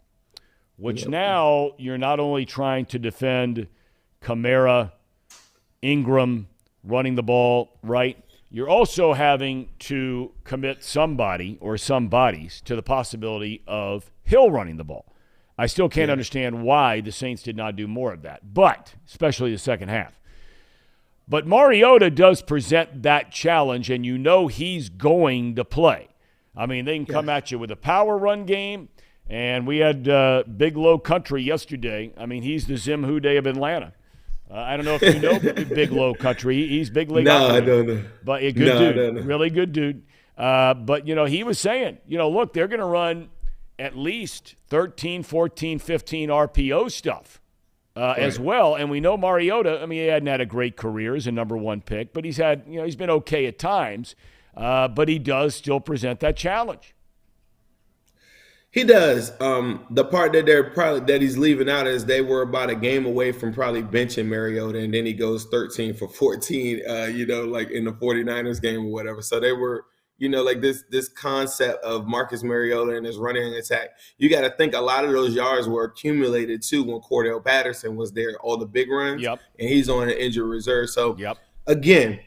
which now you're not only trying to defend Kamara, Ingram running the ball, right? You're also having to commit somebody or some bodies to the possibility of Hill running the ball. I still can't understand why the Saints did not do more of that, but especially the second half. But Mariota does present that challenge, and he's going to play. I mean, they can come at you with a power run game, And we had Big Low Country yesterday. I mean, he's the Zim Hude of Atlanta. I don't know if you know Big Low Country. He's big league. No, I don't know. But a good dude, really good dude. But, he was saying, look, they're going to run at least 13, 14, 15 RPO stuff as well. And we know Mariota, he hadn't had a great career as a number one pick, but he's had, he's been okay at times. But he does still present that challenge. He does. The part that he's leaving out is they were about a game away from probably benching Mariota, and then he goes 13 for 14, like in the 49ers game or whatever. So they were, like this concept of Marcus Mariota and his running attack. You got to think a lot of those yards were accumulated too when Cordell Patterson was there, all the big runs, and he's on an injured reserve. So again,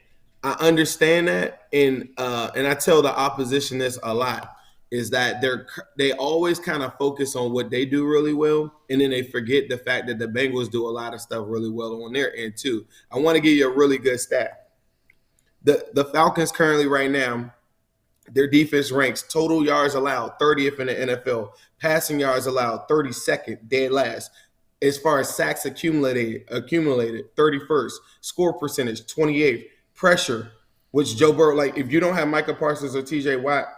I understand that, and I tell the opposition this a lot. Is that they always kind of focus on what they do really well, and then they forget the fact that the Bengals do a lot of stuff really well on their end too. I want to give you a really good stat. The Falcons currently right now, their defense ranks total yards allowed 30th in the NFL, passing yards allowed 32nd, dead last. As far as sacks accumulated 31st, score percentage 28th, pressure, which Joe Burrow, like if you don't have Micah Parsons or TJ Watt,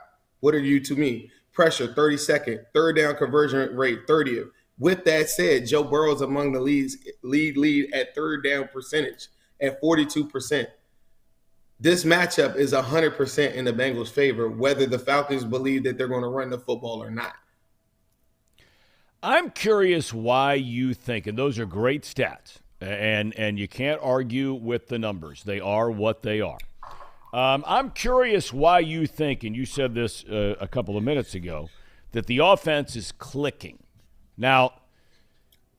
what are you to me? Pressure, 32nd. Third down conversion rate, 30th. With that said, Joe Burrow's among the lead at third down percentage at 42%. This matchup is 100% in the Bengals' favor, whether the Falcons believe that they're going to run the football or not. I'm curious why you think, and those are great stats, and you can't argue with the numbers. They are what they are. I'm curious why you think, and you said this a couple of minutes ago, that the offense is clicking. Now,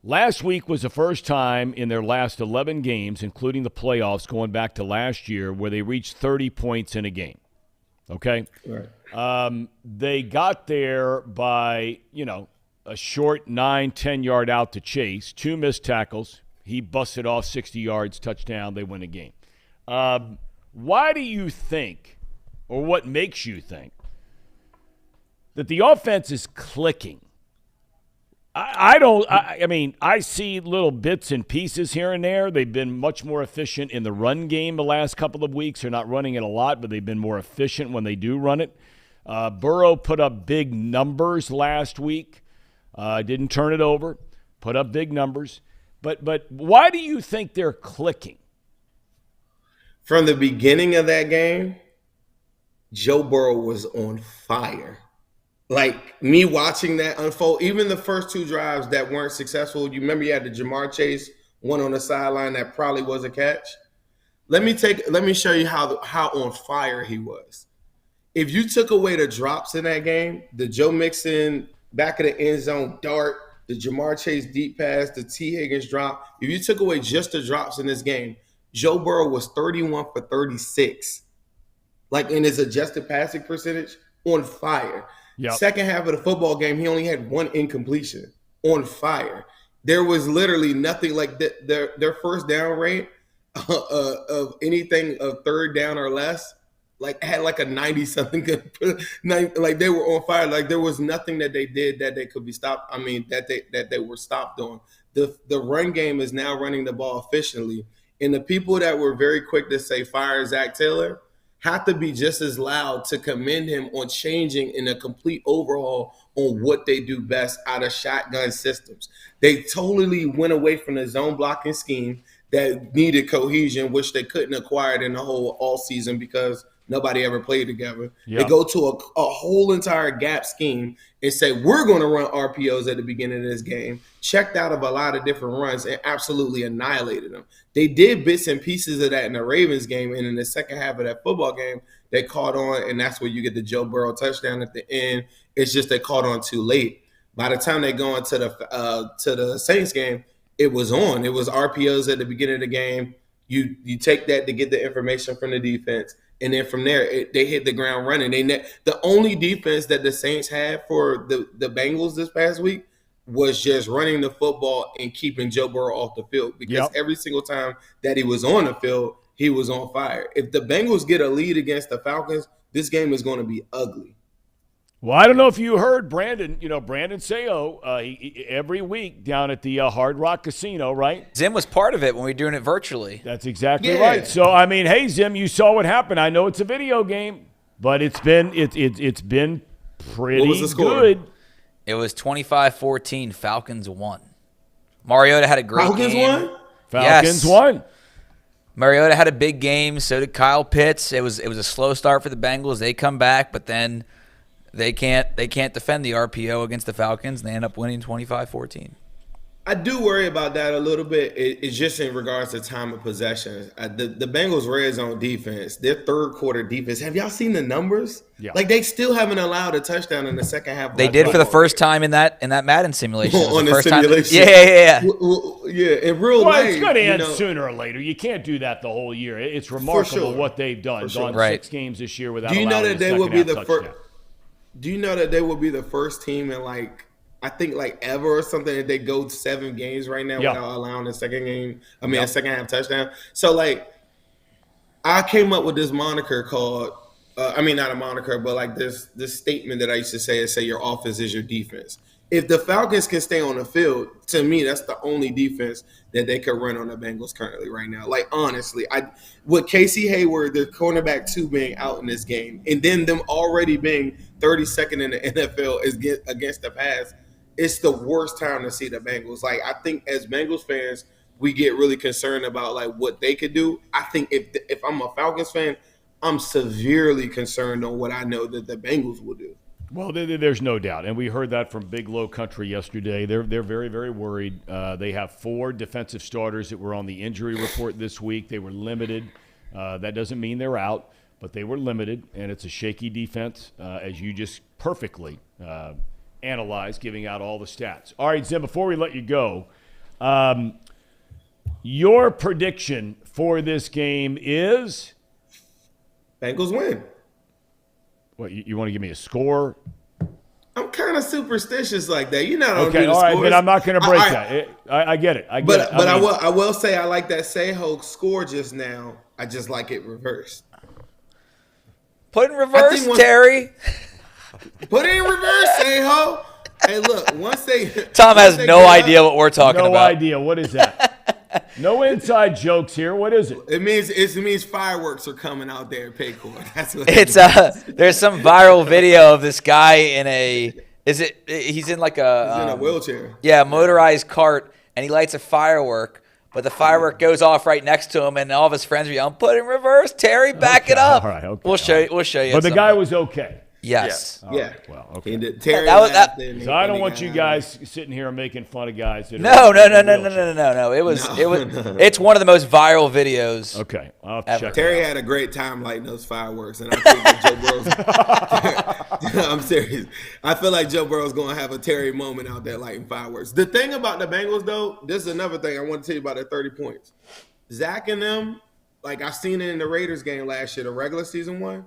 last week was the first time in their last 11 games, including the playoffs going back to last year, where they reached 30 points in a game. Okay? Right. They got there by, a short 9, 10-yard out to Chase, 2 missed tackles. He busted off 60 yards, touchdown. They win a game. Why do you think, or what makes you think, that the offense is clicking? I see little bits and pieces here and there. They've been much more efficient in the run game the last couple of weeks. They're not running it a lot, but they've been more efficient when they do run it. Burrow put up big numbers last week. Didn't turn it over. Put up big numbers. But why do you think they're clicking? From the beginning of that game, Joe Burrow was on fire. Like, me watching that unfold, even the first 2 drives that weren't successful, you remember you had the Jamar Chase one on the sideline that probably was a catch? Let me show you how on fire he was. If you took away the drops in that game, the Joe Mixon back of the end zone dart, the Jamar Chase deep pass, the T. Higgins drop, if you took away just the drops in this game, Joe Burrow was 31 for 36. Like in his adjusted passing percentage, on fire. Yep. Second half of the football game, he only had 1 incompletion. On fire. There was literally nothing like their first down rate of anything of third down or less, like had like a 90-something. Like they were on fire. Like there was nothing that they did that they could be stopped. That they were stopped on. The run game is now running the ball efficiently. And the people that were very quick to say fire Zach Taylor have to be just as loud to commend him on changing in a complete overhaul on what they do best out of shotgun systems. They totally went away from the zone blocking scheme that needed cohesion, which they couldn't acquire in the whole all season because nobody ever played together. Yep. They go to a whole entire gap scheme and say, we're going to run RPOs at the beginning of this game, checked out of a lot of different runs, and absolutely annihilated them. They did bits and pieces of that in the Ravens game, and in the second half of that football game, they caught on, and that's where you get the Joe Burrow touchdown at the end. It's just they caught on too late. By the time they go into the Saints game, it was on. It was RPOs at the beginning of the game. You take that to get the information from the defense. And then from there, they hit the ground running. The only defense that the Saints had for the Bengals this past week was just running the football and keeping Joe Burrow off the field. Because every single time that he was on the field, he was on fire. If the Bengals get a lead against the Falcons, this game is going to be ugly. Well, I don't know if you heard Brandon Seo every week down at the Hard Rock Casino, right? Zim was part of it when we were doing it virtually. That's exactly right. So, I mean, hey, Zim, you saw what happened. I know it's a video game, but it's been pretty What was the score? good. It was 25-14. Falcons won. Mariota had a great Falcons game. won? Falcons won. Mariota had a big game. So did Kyle Pitts. It was a slow start for the Bengals. They come back, but then they can't defend the RPO against the Falcons, and they end up winning 25-14. I do worry about that a little bit. It's just in regards to time of possession. The Bengals' red zone defense, their third quarter defense. Have y'all seen the numbers? Yeah. Like they still haven't allowed a touchdown in the second half. They did for the first time in that Madden simulation. It was On the the first time. simulation. Yeah. Yeah, in real life. Well, it's going to end sooner or later. You can't do that the whole year. It's remarkable what they've done. For sure. Gone 6 games this year without Do you know allowing that a they will be second-half the first? touchdown. Do you know that they will be the first team in ever or something that they go 7 games right now without allowing a second half touchdown? So I came up with this moniker called not a moniker, but this statement that I used to say your offense is your defense. If the Falcons can stay on the field, to me, that's the only defense that they could run on the Bengals currently right now. Honestly, with Casey Hayward, their cornerback 2 being out in this game, and then them already being 32nd in the NFL against the pass, it's the worst time to see the Bengals. I think as Bengals fans, we get really concerned about what they could do. I think if I'm a Falcons fan, I'm severely concerned on what I know that the Bengals will do. Well, there's no doubt, and we heard that from Big Low Country yesterday. They're very, very worried. They have 4 defensive starters that were on the injury report this week. They were limited. That doesn't mean they're out, but they were limited, and it's a shaky defense, as you just perfectly analyzed, giving out all the stats. All right, Zim, before we let you go, your prediction for this game is? Bengals win. What, you want to give me a score? I'm kind of superstitious like that. You know, okay, all right, but I'm not going to break that. I get it. But I will say I like that Seho score just now. I just like it reversed. Put it in reverse, Terry. Put it in reverse, Seho. Hey, look, Thom has no idea what we're talking about. No idea. What is that? No inside jokes here. What is it? It means fireworks are coming out there at Paycor. That's what there's some viral video of this guy he's in a wheelchair. Yeah, motorized cart, and he lights a firework, but the firework goes off right next to him, and all of his friends are yelling, "Put it in reverse, Terry, back it up." All right, okay. We'll show you. But the guy was okay. Yes. Yeah. Well, okay. Terry so I don't want you guys sitting here making fun of guys. That No. It's one of the most viral videos. Okay, I'll check. Terry had a great time lighting those fireworks, and I think that Joe Burrow's. I'm serious. I feel like Joe Burrow's going to have a Terry moment out there lighting fireworks. The thing about the Bengals, though, this is another thing I want to tell you about their 30 points. Zach and them, I seen it in the Raiders game last year, the regular season one.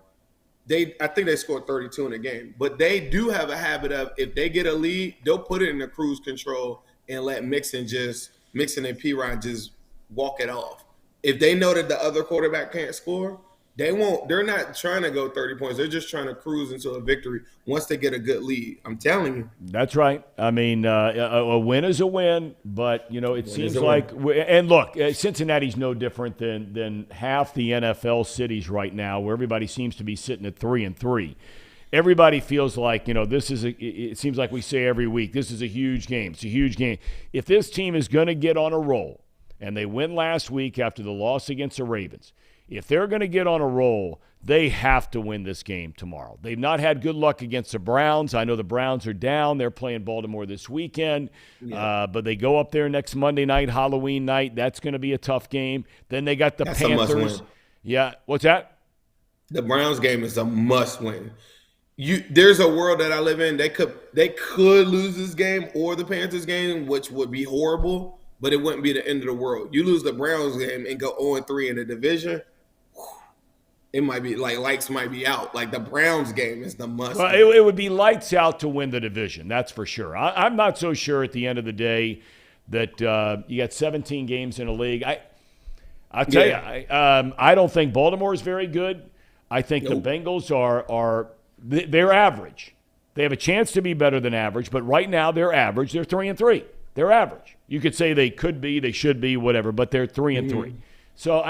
I think they scored 32 in the game, but they do have a habit of, if they get a lead, they'll put it in the cruise control and let Mixon and P-Ryan just walk it off. If they know that the other quarterback can't score, they won't. They're not trying to go 30 points. They're just trying to cruise into a victory once they get a good lead. I'm telling you. That's right. I mean, a win is a win, but it seems like. And look, Cincinnati's no different than half the NFL cities right now, where everybody seems to be sitting at 3-3. Everybody feels like this is. It seems like we say every week, this is a huge game. It's a huge game. If this team is going to get on a roll, and they win last week after the loss against the Ravens. If they're going to get on a roll, they have to win this game tomorrow. They've not had good luck against the Browns. I know the Browns are down. They're playing Baltimore this weekend. Yeah. But they go up there next Monday night, Halloween night. That's going to be a tough game. Then they got the Panthers. Yeah. What's that? The Browns game is a must-win. There's a world that I live in. They could lose this game or the Panthers game, which would be horrible, but it wouldn't be the end of the world. You lose the Browns game and go 0-3 in the division, it might be lights might be out. The Browns game is the must. Well, it would be lights out to win the division. That's for sure. I'm not so sure at the end of the day that you got 17 games in a league. I'll tell you, I don't think Baltimore is very good. I think the Bengals are they're average. They have a chance to be better than average, but right now they're average. They're 3-3. They're average. You could say they could be, they should be, whatever, but they're 3-3. So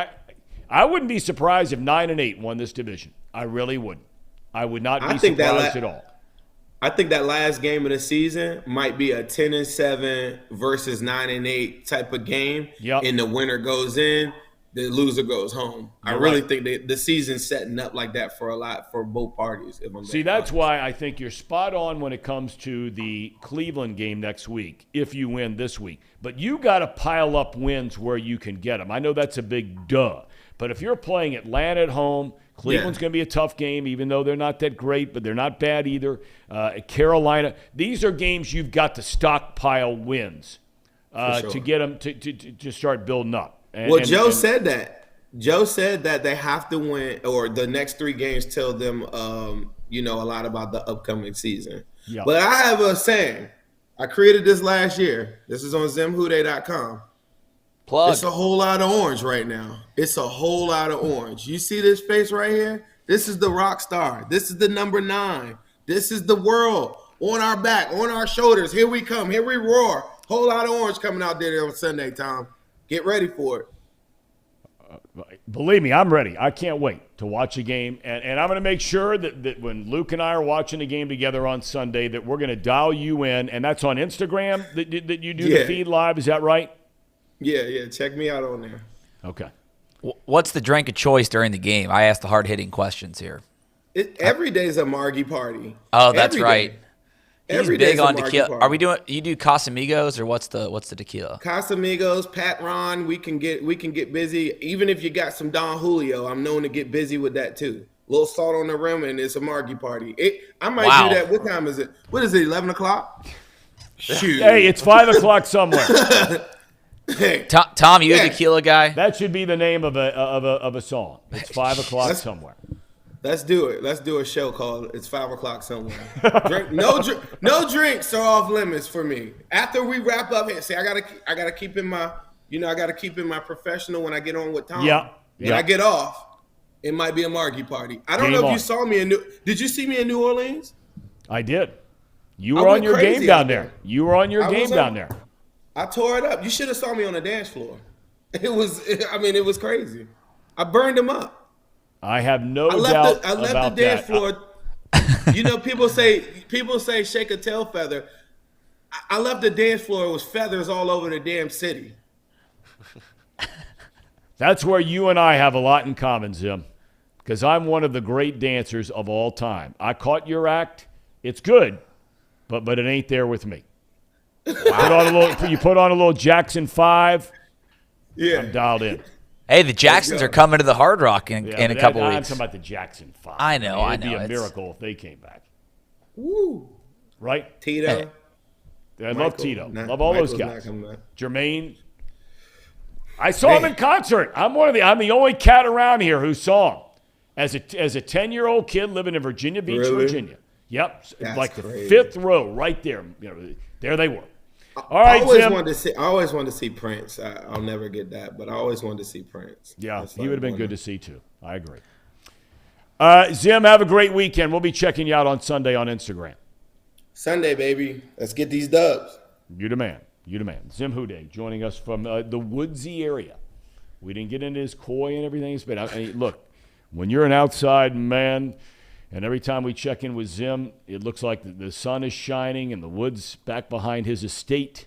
I wouldn't be surprised if 9-8 won this division. I really wouldn't. I would not be surprised at all. I think that last game of the season might be a 10-7 versus 9-8 type of game. Yep. And the winner goes in, the loser goes home. I really think the season's setting up like that for both parties. See, that's why I think you're spot on when it comes to the Cleveland game next week, if you win this week. But you got to pile up wins where you can get them. I know that's a big duh. But if you're playing Atlanta at home, Cleveland's going to be a tough game, even though they're not that great, but they're not bad either. Carolina, these are games you've got to stockpile wins to get them to start building up. Joe said that. Joe said that they have to win, or the next 3 games tell them, a lot about the upcoming season. Yeah. But I have a saying. I created this last year. This is on ZimHouday.com. Plug. It's a whole lot of orange right now. It's a whole lot of orange. You see this face right here? This is the rock star. This is the number 9. This is the world on our back, on our shoulders. Here we come. Here we roar. Whole lot of orange coming out there on Sunday, Tom. Get ready for it. Believe me, I'm ready. I can't wait to watch a game. And I'm going to make sure that when Luke and I are watching the game together on Sunday, that we're going to dial you in. And that's on Instagram that you do the feed live. Is that right? Yeah. Check me out on there. Okay. What's the drink of choice during the game? I asked the hard-hitting questions here. Every day's a Margie party. Oh, that's right. He's Every big day's a on Margie tequila. party. Are we doing? You do Casamigos or what's the tequila? Casamigos, Pat Ron. We can get busy. Even if you got some Don Julio, I'm known to get busy with that too. A little salt on the rim, and it's a Margie party. I might do that. What time is it? What is it? 11 o'clock? Shoot. Hey, it's 5 o'clock somewhere. Hey, Tom, you a tequila guy? That should be the name of a song. It's 5 o'clock somewhere. Let's do it. Let's do a show called "It's 5 o'clock somewhere." No drinks are off limits for me. After we wrap up here, see, I gotta keep in my, I gotta keep in my professional when I get on with Tom. Yeah. When I get off, it might be a Margie party. I don't know if you saw me Did you see me in New Orleans? I did. You were on your game down there. You were on your game down there. I tore it up. You should have saw me on the dance floor. It was crazy. I burned them up. I have no doubt I left about the dance that. floor. People say shake a tail feather. I left the dance floor. It was feathers all over the damn city. That's where you and I have a lot in common, Zim, because I'm one of the great dancers of all time. I caught your act. It's good, but it ain't there with me. You put on a little Jackson 5. Yeah. I'm dialed in. Hey, the Jacksons are coming to the Hard Rock in a couple weeks. I'm talking about the Jackson 5. I know. It'd be a miracle if they came back. Woo. Right? Tito. Hey. I love Tito. Love all those guys. Jermaine. I saw him in concert. I'm the only cat around here who saw him as a 10-year-old kid living in Virginia Beach, Virginia. Yep, That's like the crazy. 5th row, right there. There they were. All right, I always wanted to see Prince. I'll never get that, but I always wanted to see Prince. Yeah, he would have been good to see too. I agree. Zim, have a great weekend. We'll be checking you out on Sunday on Instagram. Sunday, baby. Let's get these dubs. You the man. Zim Houday joining us from the Woodsy area. We didn't get into his koi and everything, but look, when you're an outside man, and every time we check in with Zim, it looks like the sun is shining and the woods back behind his estate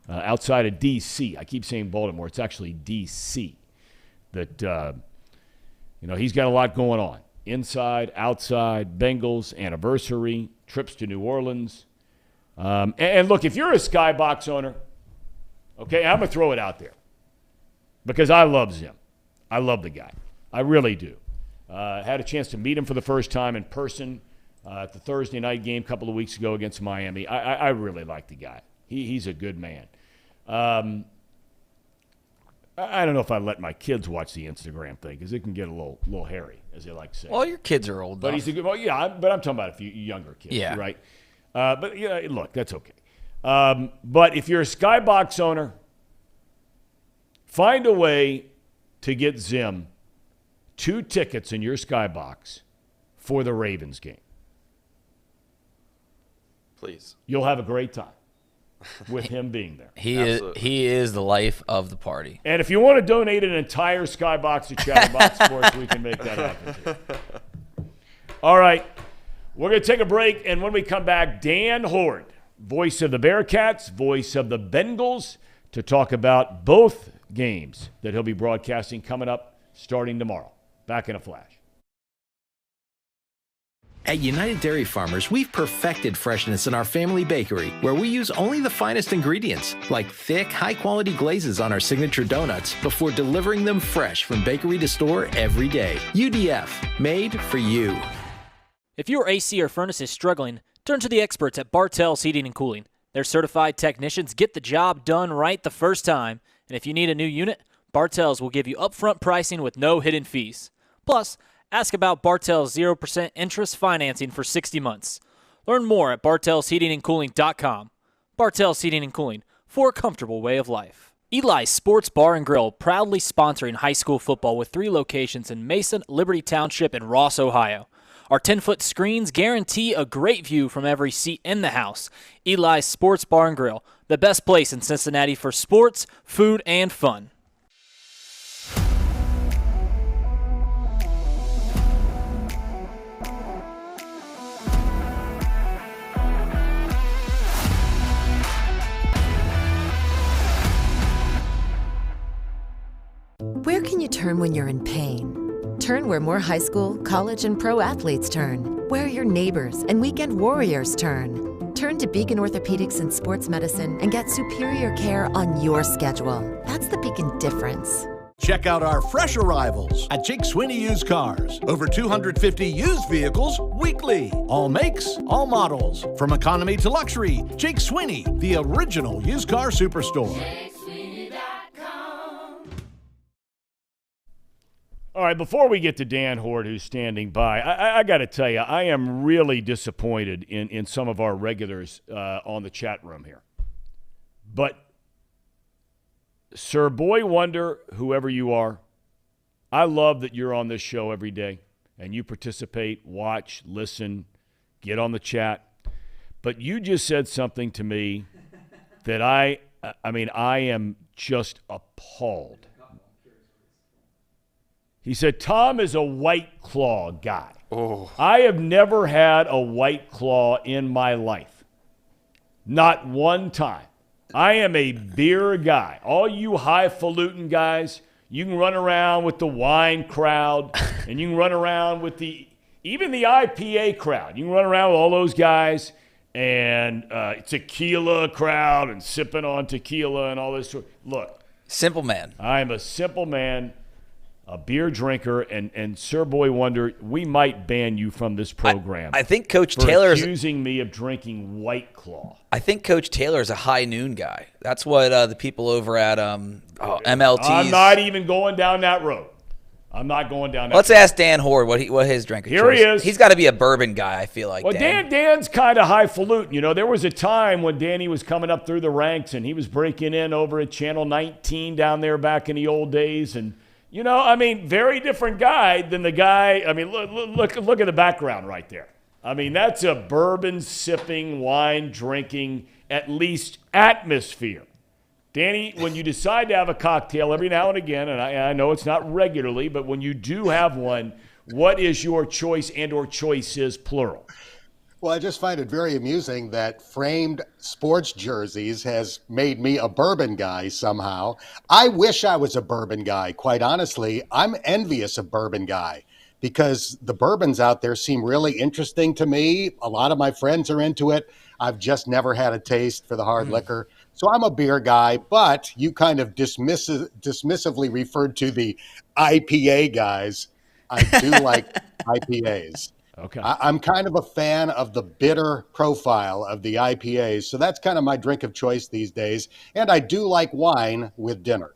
outside of D.C. I keep saying Baltimore. It's actually D.C. That, he's got a lot going on. Inside, outside, Bengals, anniversary, trips to New Orleans. And look, if you're a Skybox owner, okay, I'm going to throw it out there because I love Zim. I love the guy. I really do. Had a chance to meet him for the first time in person at the Thursday night game a couple of weeks ago against Miami. I really like the guy. He's a good man. I don't know if I let my kids watch the Instagram thing because it can get a little hairy, as they like to say. Well, your kids are old, but he's a good. Well, yeah, but I'm talking about a few younger kids, right? But look, that's okay. But if you're a Skybox owner, find a way to get Zim 2 tickets in your Skybox for the Ravens game. Please. You'll have a great time with him being there. He is the life of the party. And if you want to donate an entire skybox to Chatterbox Sports, we can make that happen too. All right. We're going to take a break, and when we come back, Dan Horde, voice of the Bearcats, voice of the Bengals, to talk about both games that he'll be broadcasting coming up starting tomorrow. Back in a flash. At United Dairy Farmers, we've perfected freshness in our family bakery, where we use only the finest ingredients, like thick, high-quality glazes on our signature donuts, before delivering them fresh from bakery to store every day. UDF, made for you. If your AC or furnace is struggling, turn to the experts at Bartell's Heating and Cooling. Their certified technicians get the job done right the first time, and if you need a new unit, Bartell's will give you upfront pricing with no hidden fees. Plus, ask about Bartell's 0% interest financing for 60 months. Learn more at bartellsheatingandcooling.com. Bartell's Heating and Cooling, for a comfortable way of life. Eli's Sports Bar and Grill, proudly sponsoring high school football with 3 locations in Mason, Liberty Township, and Ross, Ohio. Our 10-foot screens guarantee a great view from every seat in the house. Eli's Sports Bar and Grill, the best place in Cincinnati for sports, food, and fun. Where can you turn when you're in pain? Turn where more high school, college, and pro athletes turn. Where your neighbors and weekend warriors turn. Turn to Beacon Orthopedics and Sports Medicine and get superior care on your schedule. That's the Beacon difference. Check out our fresh arrivals at Jake Swinney Used Cars. Over 250 used vehicles weekly. All makes, all models. From economy to luxury, Jake Swinney, the original used car superstore. All right, before we get to Dan Horde, who's standing by, I got to tell you, I am really disappointed in some of our regulars on the chat room here. But Sir Boy Wonder, whoever you are, I love that you're on this show every day and you participate, watch, listen, get on the chat. But you just said something to me that I am just appalled. He said, Thom is a White Claw guy. Oh. I have never had a White Claw in my life. Not one time. I am a beer guy. All you highfalutin guys, you can run around with the wine crowd, and you can run around with even the IPA crowd. You can run around with all those guys and tequila crowd and sipping on tequila and all this. Look. Simple man. I am a simple man. A beer drinker, and Sir Boy Wonder, we might ban you from this program. I think Coach for Taylor accusing me of drinking White Claw. I think Coach Taylor is a high noon guy. That's what the people over at MLT. I'm not even going down that road. I'm not going down that Let's road. ask Dan Horde what his drinking Here choice. he is. He's got to be a bourbon guy, I feel like. Well, Dan. Dan's kind of highfalutin. You know, there was a time when Danny was coming up through the ranks, and he was breaking in over at Channel 19 down there back in the old days, and you know, I mean, very different guy than the guy. I mean, look at the background right there. I mean, that's a bourbon sipping, wine drinking, at least atmosphere. Danny, when you decide to have a cocktail every now and again, and I know it's not regularly, but when you do have one, what is your choice and or choices plural? Well, I just find it very amusing that framed sports jerseys has made me a bourbon guy somehow. I wish I was a bourbon guy, quite honestly. I'm envious of bourbon guy because the bourbons out there seem really interesting to me. A lot of my friends are into it. I've just never had a taste for the hard liquor. So I'm a beer guy, but you kind of dismissively referred to the IPA guys. I do like IPAs. Okay. I'm kind of a fan of the bitter profile of the IPAs, so that's kind of my drink of choice these days. And I do like wine with dinner,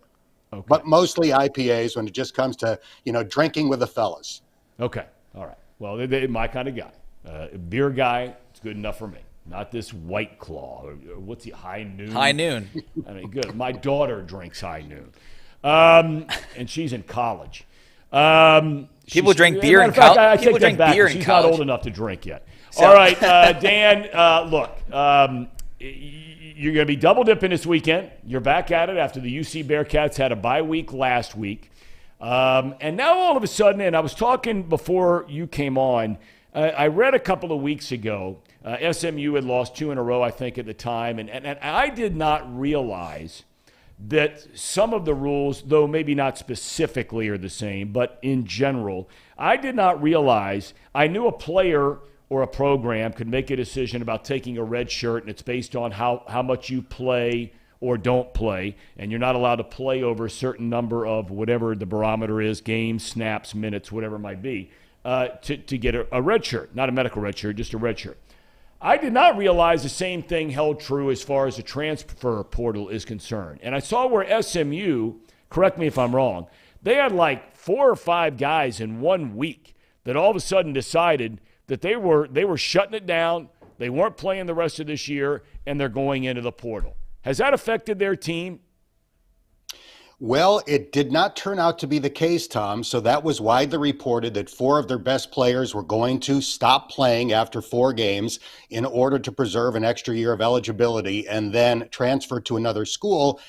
but mostly IPAs when it just comes to, drinking with the fellas. Okay. All right. Well, they're my kind of guy. Beer guy, it's good enough for me. Not this White Claw. Or what's he, High Noon? High Noon. I mean, good. My daughter drinks High Noon, and she's in college. People drink beer in college. She's not old enough to drink yet. So. All right, Dan, look, you're going to be double dipping this weekend. You're back at it after the UC Bearcats had a bye week last week. And now all of a sudden, and I was talking before you came on, I read a couple of weeks ago, SMU had lost 2 in a row, I think, at the time. And I did not realize that some of the rules, though maybe not specifically are the same, but in general, I did not realize. I knew a player or a program could make a decision about taking a red shirt, and it's based on how much you play or don't play, and you're not allowed to play over a certain number of whatever the barometer is, games, snaps, minutes, whatever it might be, to get a red shirt. Not a medical red shirt, just a red shirt. I did not realize the same thing held true as far as the transfer portal is concerned. And I saw where SMU, correct me if I'm wrong, they had like 4 or 5 guys in 1 week that all of a sudden decided that they were shutting it down, they weren't playing the rest of this year, and they're going into the portal. Has that affected their team? Well, it did not turn out to be the case, Tom. So that was widely reported that 4 of their best players were going to stop playing after 4 games in order to preserve an extra year of eligibility and then transfer to another school.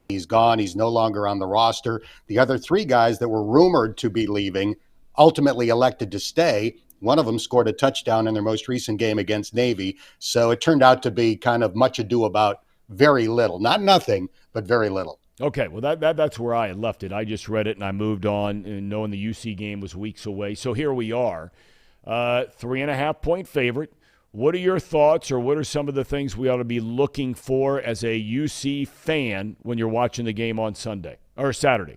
He's gone. He's no longer on the roster. The other 3 guys that were rumored to be leaving ultimately elected to stay. One of them scored a touchdown in their most recent game against Navy. So it turned out to be kind of much ado about very little. Not nothing, but very little. Okay, well, that's where I had left it. I just read it and I moved on, and knowing the UC game was weeks away. So here we are, 3.5-point favorite. What are your thoughts, or what are some of the things we ought to be looking for as a UC fan when you're watching the game on Sunday or Saturday?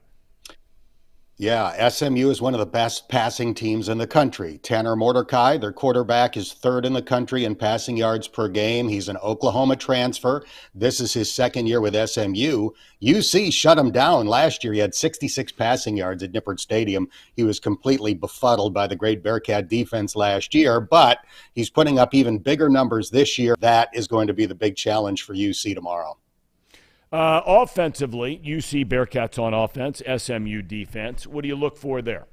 Yeah, SMU is one of the best passing teams in the country. Tanner Mordecai, their quarterback, is 3rd in the country in passing yards per game. He's an Oklahoma transfer. This is his 2nd year with SMU. UC shut him down last year. He had 66 passing yards at Nippert Stadium. He was completely befuddled by the great Bearcat defense last year, but he's putting up even bigger numbers this year. That is going to be the big challenge for UC tomorrow. Offensively, UC Bearcats on offense, SMU defense. What do you look for there?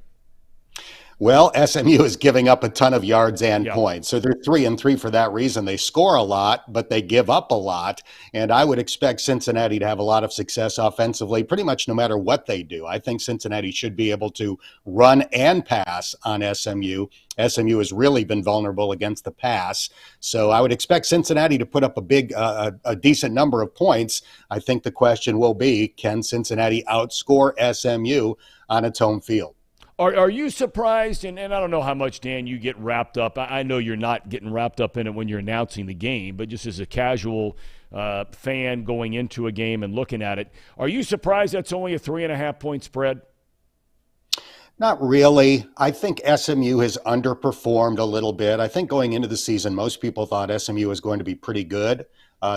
Well, SMU is giving up a ton of yards and points. So they're 3-3 for that reason. They score a lot, but they give up a lot. And I would expect Cincinnati to have a lot of success offensively, pretty much no matter what they do. I think Cincinnati should be able to run and pass on SMU. SMU has really been vulnerable against the pass. So I would expect Cincinnati to put up a decent number of points. I think the question will be, can Cincinnati outscore SMU on its home field? Are you surprised, and I don't know how much, Dan, you get wrapped up. I know you're not getting wrapped up in it when you're announcing the game, but just as a casual fan going into a game and looking at it, are you surprised that's only a 3.5-point spread? Not really. I think SMU has underperformed a little bit. I think going into the season, most people thought SMU was going to be pretty good.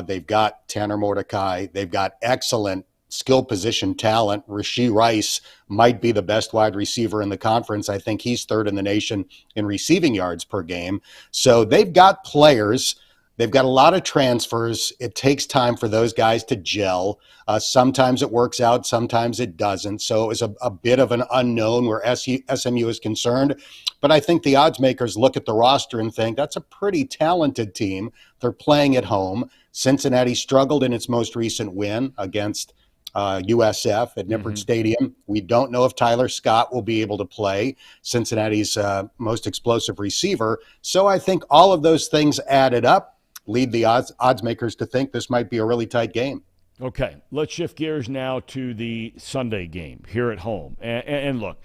They've got Tanner Mordecai. They've got excellent skill position talent. Rashee Rice might be the best wide receiver in the conference. I think he's 3rd in the nation in receiving yards per game. So they've got players. They've got a lot of transfers. It takes time for those guys to gel. Sometimes it works out, sometimes it doesn't. So it was a bit of an unknown where SMU is concerned. But I think the odds makers look at the roster and think that's a pretty talented team. They're playing at home. Cincinnati struggled in its most recent win against USF at Nippert Stadium. We don't know if Tyler Scott will be able to play, Cincinnati's most explosive receiver. So I think all of those things added up lead the odds makers to think this might be a really tight game. Okay, let's shift gears now to the Sunday game here at home. And look,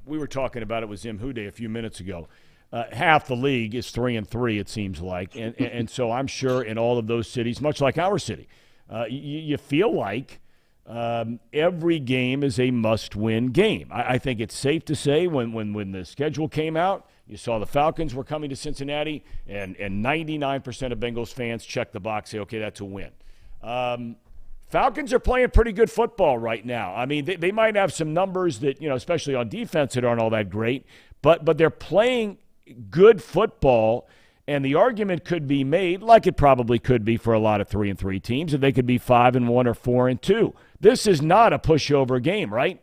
we were talking about it with Zim Hude a few minutes ago. Half the league is 3-3, it seems like. And so I'm sure in all of those cities, much like our city, you feel like every game is a must-win game. I think it's safe to say when the schedule came out, you saw the Falcons were coming to Cincinnati, and 99% of Bengals fans check the box, say, okay, that's a win. Falcons are playing pretty good football right now. I mean, they might have some numbers that, especially on defense, that aren't all that great, but they're playing good football. And the argument could be made, like it probably could be for a lot of 3-3 teams, that they could be 5-1 or 4-2. This is not a pushover game, right?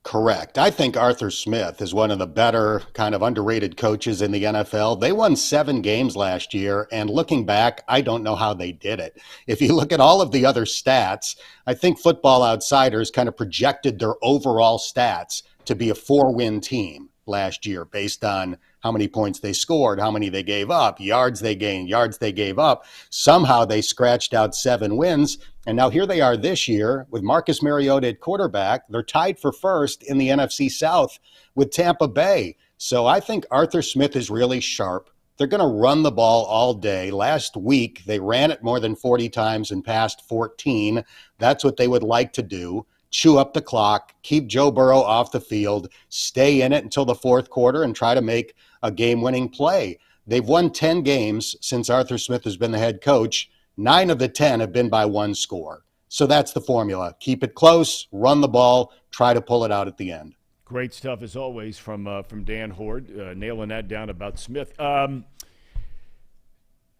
Correct. I think Arthur Smith is one of the better kind of underrated coaches in the NFL. They won 7 games last year, and looking back, I don't know how they did it. If you look at all of the other stats, I think Football Outsiders kind of projected their overall stats to be a 4-win team last year based on how many points they scored, how many they gave up, yards they gained, yards they gave up. Somehow they scratched out 7 wins. And now here they are this year with Marcus Mariota at quarterback. They're tied for first in the NFC South with Tampa Bay. So I think Arthur Smith is really sharp. They're going to run the ball all day. Last week, they ran it more than 40 times and passed 14. That's what they would like to do. Chew up the clock, keep Joe Burrow off the field, stay in it until the fourth quarter, and try to make a game-winning play. They've won 10 games since Arthur Smith has been the head coach. 9 of the 10 have been by 1 score. So that's the formula. Keep it close, run the ball, try to pull it out at the end. Great stuff, as always, from Dan Horde, nailing that down about Smith.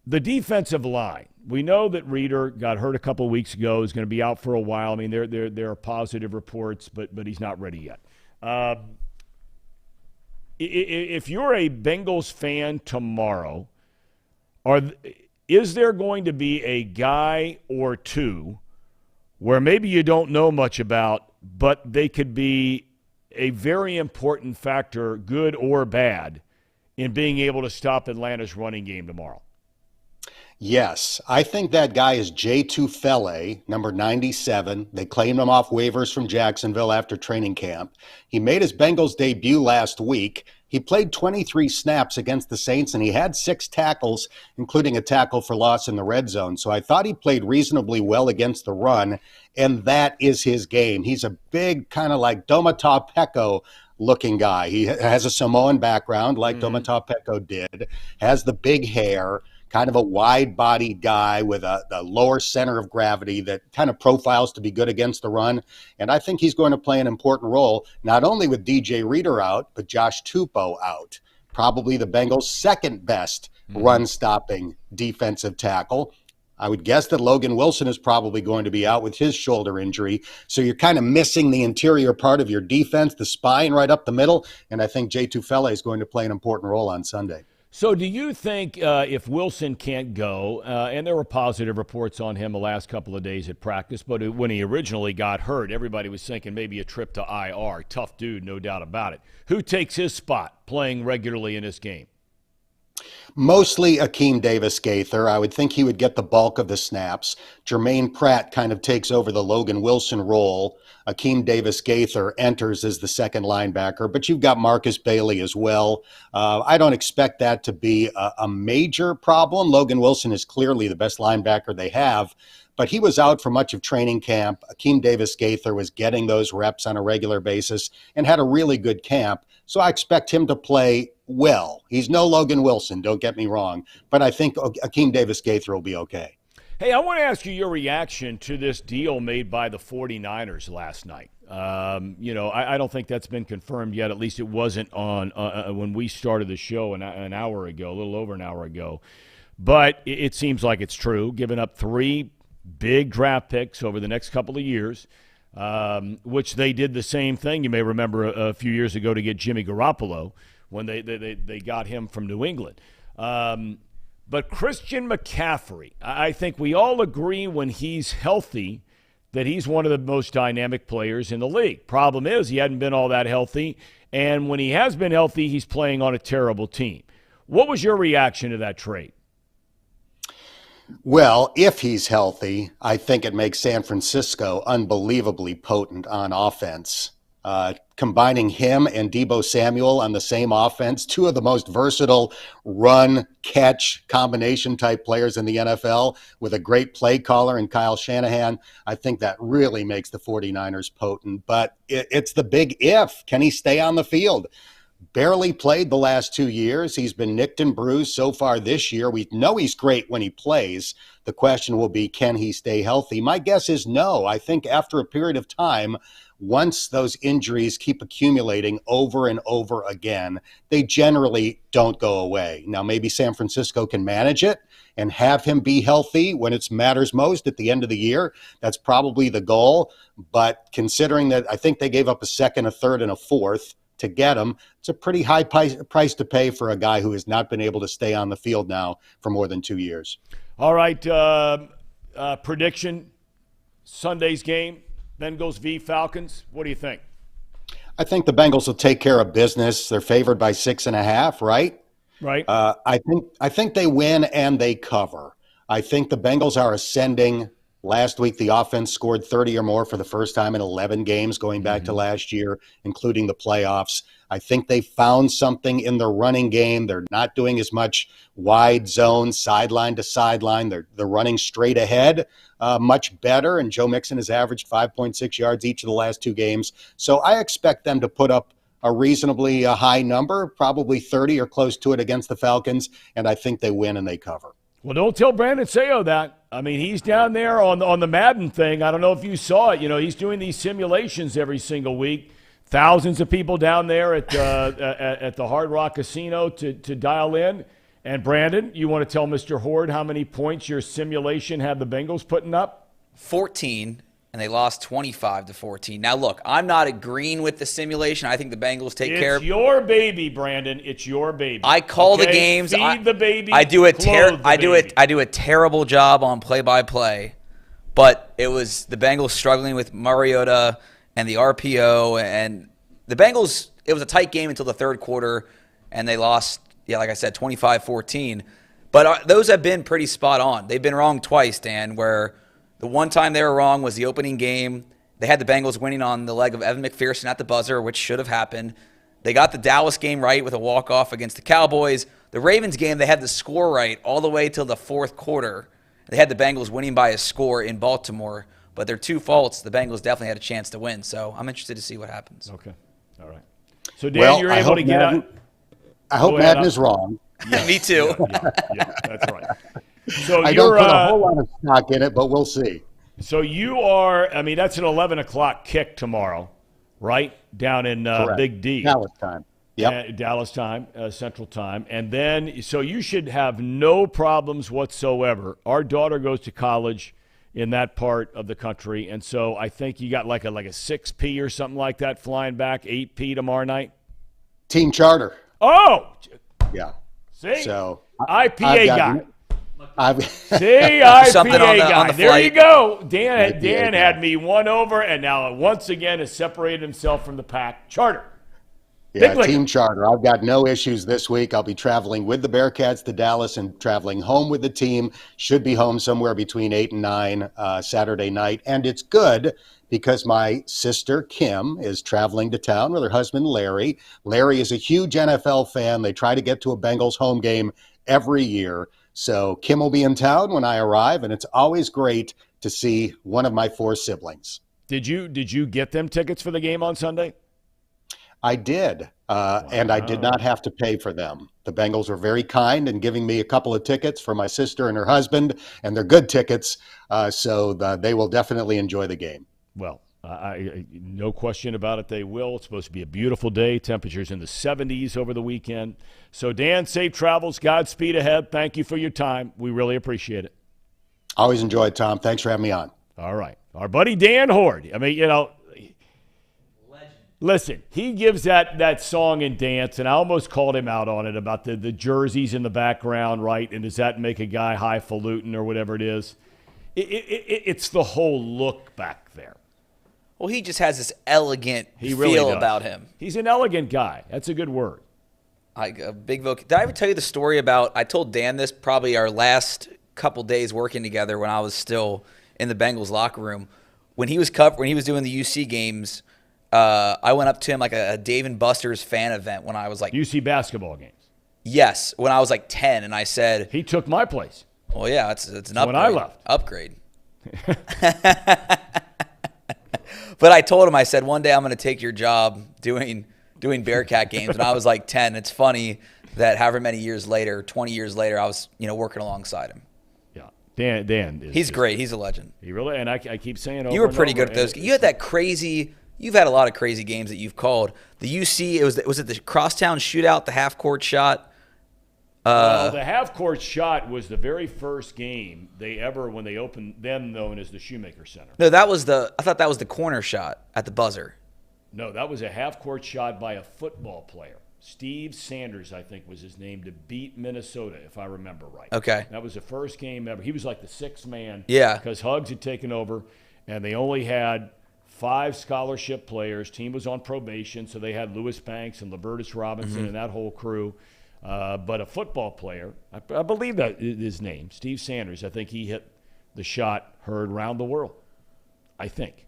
The defensive line. We know that Reeder got hurt a couple of weeks ago. Is going to be out for a while. I mean, there are positive reports, but he's not ready yet. If you're a Bengals fan tomorrow, is there going to be a guy or two where maybe you don't know much about, but they could be a very important factor, good or bad, in being able to stop Atlanta's running game tomorrow? Yes, I think that guy is Jay Tufele, number 97. They claimed him off waivers from Jacksonville after training camp. He made his Bengals debut last week. He played 23 snaps against the Saints, and he had 6 tackles, including a tackle for loss in the red zone. So I thought he played reasonably well against the run, and that is his game. He's a big, kind of like Domata Peko looking guy. He has a Samoan background like Domata Peko did, has the big hair, kind of a wide-bodied guy with a lower center of gravity that kind of profiles to be good against the run. And I think he's going to play an important role, not only with DJ Reeder out, but Josh Tupou out. Probably the Bengals' second best run-stopping defensive tackle. I would guess that Logan Wilson is probably going to be out with his shoulder injury. So you're kind of missing the interior part of your defense, the spine right up the middle. And I think Jay Tufele is going to play an important role on Sunday. So do you think if Wilson can't go, and there were positive reports on him the last couple of days at practice, but when he originally got hurt, everybody was thinking maybe a trip to IR. Tough dude, no doubt about it. Who takes his spot playing regularly in this game? Mostly Akeem Davis-Gaither. I would think he would get the bulk of the snaps. Jermaine Pratt kind of takes over the Logan Wilson role. Akeem Davis-Gaither enters as the second linebacker, but you've got Marcus Bailey as well. I don't expect that to be a major problem. Logan Wilson is clearly the best linebacker they have, but he was out for much of training camp. Akeem Davis-Gaither was getting those reps on a regular basis and had a really good camp. So I expect him to play well. He's no Logan Wilson, don't get me wrong, but I think Akeem Davis-Gaither will be okay. Hey, I want to ask you your reaction to this deal made by the 49ers last night. I don't think that's been confirmed yet. At least it wasn't on when we started the show an hour ago, a little over an hour ago. But it seems like it's true, giving up 3 big draft picks over the next couple of years, which they did the same thing. You may remember a few years ago to get Jimmy Garoppolo when they got him from New England. But Christian McCaffrey, I think we all agree when he's healthy that he's one of the most dynamic players in the league. Problem is he hadn't been all that healthy, and when he has been healthy, he's playing on a terrible team. What was your reaction to that trade? Well, if he's healthy, I think it makes San Francisco unbelievably potent on offense. Combining him and Deebo Samuel on the same offense, 2 of the most versatile run-catch combination-type players in the NFL with a great play caller in Kyle Shanahan, I think that really makes the 49ers potent. But it's the big if. Can he stay on the field? barely played the last 2 years. He's been nicked and bruised so far this year. We know he's great when he plays. The question will be, can he stay healthy? My guess is no. I think after a period of time, once those injuries keep accumulating over and over again, they generally don't go away. Now, maybe San Francisco can manage it and have him be healthy when it matters most at the end of the year. That's probably the goal. But considering that I think they gave up a second, a third, and a fourth to get him, it's a pretty high price to pay for a guy who has not been able to stay on the field now for more than 2 years. All right, prediction, Sunday's game, Bengals v. Falcons. What do you think? I think the Bengals will take care of business. They're favored by 6.5, right? Right. I think they win and they cover. I think the Bengals are ascending. Last week, the offense scored 30 or more for the first time in 11 games going back to last year, including the playoffs. I think they found something in the running game. They're not doing as much wide zone, sideline to sideline. They're running straight ahead much better, and Joe Mixon has averaged 5.6 yards each of the last 2 games. So I expect them to put up a reasonably high number, probably 30 or close to it against the Falcons, and I think they win and they cover. Well, don't tell Brandon Sayo that. I mean, he's down there on the Madden thing. I don't know if you saw it. You know, he's doing these simulations every single week. Thousands of people down there at the Hard Rock Casino to dial in. And, Brandon, you want to tell Mr. Horde how many points your simulation had the Bengals putting up? 14, and they lost 25-14. Now, look, I'm not agreeing with the simulation. I think the Bengals take care of it. It's your baby, Brandon. It's your baby. I call the games. Feed the baby. I do a terrible job on play-by-play, but it was the Bengals struggling with Mariota and the RPO, and the Bengals, it was a tight game until the third quarter, and they lost, like I said, 25-14. But those have been pretty spot on. They've been wrong twice, Dan, where the one time they were wrong was the opening game. They had the Bengals winning on the leg of Evan McPherson at the buzzer, which should have happened. They got the Dallas game right with a walk-off against the Cowboys. The Ravens game, they had the score right all the way till the fourth quarter. They had the Bengals winning by a score in Baltimore. But their 2 faults, the Bengals definitely had a chance to win. So I'm interested to see what happens. Okay. All right. So, Dan, you're able to get out. I hope Madden is wrong. Yeah. Me too. Yeah, that's right. So I don't put a whole lot of stock in it, but we'll see. So you are, I mean, that's an 11 o'clock kick tomorrow, right? Down in Big D. Dallas time. Yep. Dallas time, Central time. And then, so you should have no problems whatsoever. Our daughter goes to college in that part of the country, and so I think you got like a 6P or something like that flying back, 8P tomorrow night. Team charter. Oh! Yeah. See? So IPA guy. See, Something IPA on guy. the There flight. you go. Dan had me won over, and now once again has separated himself from the pack. Charter. Yeah, team charter. I've got no issues this week. I'll be traveling with the Bearcats to Dallas and traveling home with the team. Should be home somewhere between 8 and 9 Saturday night. And it's good because my sister, Kim, is traveling to town with her husband, Larry. Larry is a huge NFL fan. They try to get to a Bengals home game every year. So Kim will be in town when I arrive, and it's always great to see one of my 4 siblings. Did you get them tickets for the game on Sunday? I did, and I did not have to pay for them. The Bengals were very kind in giving me a couple of tickets for my sister and her husband, and they're good tickets, so they will definitely enjoy the game. Well, no question about it, they will. It's supposed to be a beautiful day. Temperatures in the 70s over the weekend. So, Dan, safe travels. Godspeed ahead. Thank you for your time. We really appreciate it. Always enjoy it, Tom. Thanks for having me on. All right. Our buddy Dan Horde. I mean, listen, he gives that song and dance, and I almost called him out on it about the jerseys in the background, right? And does that make a guy highfalutin or whatever it is? It's the whole look back there. Well, he just has this elegant really feel does. about him. He's an elegant guy. That's a good word. Like a big vocal. Did I ever tell you the story about? I told Dan this probably our last couple days working together when I was still in the Bengals locker room. When he was doing the UC games, I went up to him like a Dave & Buster's fan event when I was like UC basketball games. Yes, when I was like 10, and I said he took my place. Well, yeah, it's an upgrade. When I left, upgrade. But I told him, I said, one day I'm going to take your job doing doing Bearcat games when I was like 10. It's funny that however many years later, 20 years later, I was, working alongside him. Yeah. Dan he's great. He's a legend. He really, and I keep saying over you were and pretty over, good at those. You had that crazy, you've had a lot of crazy games that you've called. The UC, was it the crosstown shootout, the half-court shot? Well, the half-court shot was the very first game they ever, when they opened, them known as the Shoemaker Center. No, I thought that was the corner shot at the buzzer. No, that was a half-court shot by a football player. Steve Sanders, I think, was his name, to beat Minnesota, if I remember right. Okay. That was the first game ever. He was like the sixth man. Yeah. Because Huggs had taken over, and they only had 5 scholarship players. Team was on probation, so they had Lewis Banks and Libertus Robinson and that whole crew. But a football player, I believe that is his name, Steve Sanders, I think he hit the shot heard around the world. I think.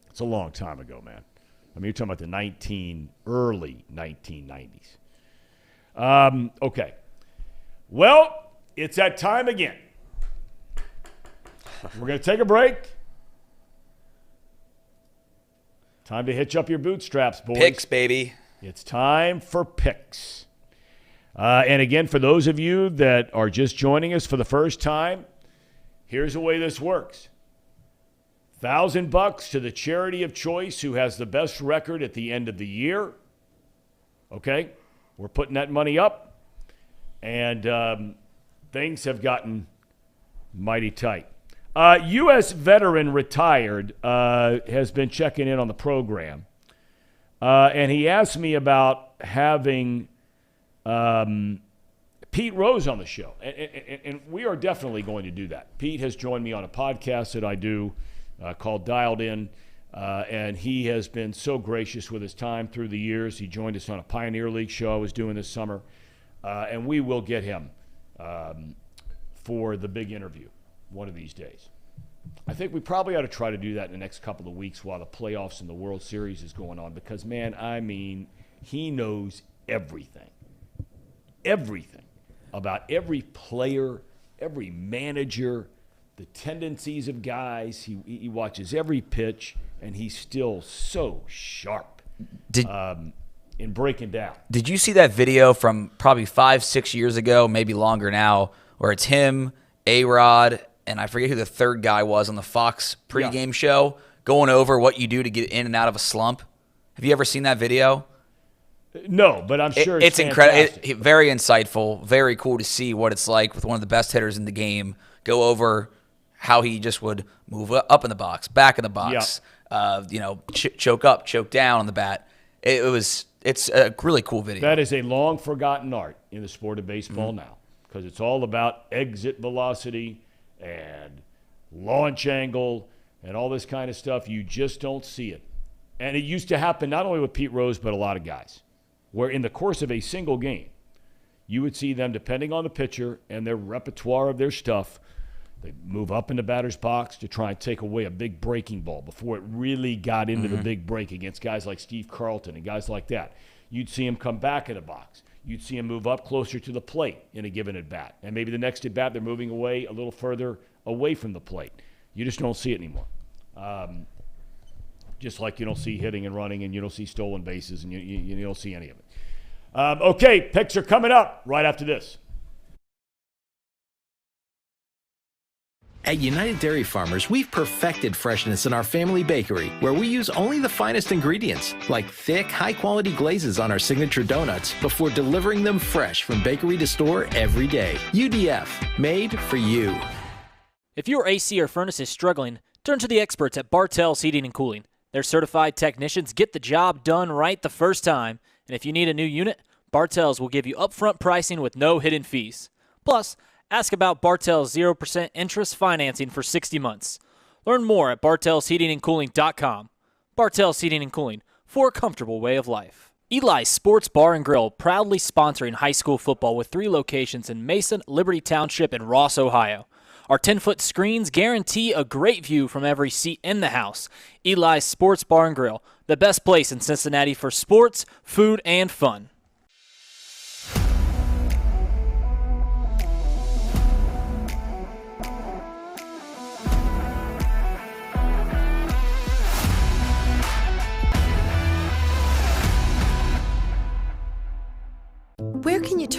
It's a long time ago, man. I mean, you're talking about the early 1990s. Okay. Well, it's that time again. We're going to take a break. Time to hitch up your bootstraps, boys. Picks, baby. It's time for picks. And again, for those of you that are just joining us for the first time, here's the way this works. $1,000 to the charity of choice who has the best record at the end of the year. Okay? We're putting that money up. And things have gotten mighty tight. U.S. veteran retired has been checking in on the program. And he asked me about having Pete Rose on the show. And we are definitely going to do that. Pete has joined me on a podcast that I do called Dialed In, and he has been so gracious with his time through the years. He joined us on a Pioneer League show I was doing this summer, and we will get him for the big interview one of these days. I think we probably ought to try to do that in the next couple of weeks while the playoffs and the World Series is going on because, man, I mean, he knows everything about every player, every manager, the tendencies of guys. He watches every pitch, and he's still so sharp in breaking down. Did you see that video from probably 5-6 years ago, maybe longer now, where it's him, A-Rod, and I forget who the third guy was on the Fox pregame show, going over what you do to get in and out of a slump? Have you ever seen that video? No, but I'm sure it's incredible. Very insightful, very cool to see what it's like with one of the best hitters in the game, go over how he just would move up in the box, back in the box, choke up, choke down on the bat. It's a really cool video. That is a long forgotten art in the sport of baseball now because it's all about exit velocity and launch angle and all this kind of stuff. You just don't see it. And it used to happen not only with Pete Rose but a lot of guys, where in the course of a single game, you would see them, depending on the pitcher and their repertoire of their stuff, they move up in the batter's box to try and take away a big breaking ball before it really got into the big break against guys like Steve Carlton and guys like that. You'd see him come back in the box. You'd see him move up closer to the plate in a given at-bat. And maybe the next at-bat, they're moving away a little further away from the plate. You just don't see it anymore. Just like you don't see hitting and running and you don't see stolen bases and you don't see any of it. Okay, picks are coming up right after this. At United Dairy Farmers, we've perfected freshness in our family bakery, where we use only the finest ingredients, like thick, high-quality glazes on our signature donuts, before delivering them fresh from bakery to store every day. UDF, made for you. If your AC or furnace is struggling, turn to the experts at Bartell's Heating and Cooling. Their certified technicians get the job done right the first time, and if you need a new unit, Bartell's will give you upfront pricing with no hidden fees. Plus, ask about Bartell's 0% interest financing for 60 months. Learn more at bartellsheatingandcooling.com. Bartell's Heating and Cooling, for a comfortable way of life. Eli's Sports Bar and Grill, proudly sponsoring high school football with 3 locations in Mason, Liberty Township, and Ross, Ohio. Our 10-foot screens guarantee a great view from every seat in the house. Eli's Sports Bar and Grill, the best place in Cincinnati for sports, food, and fun.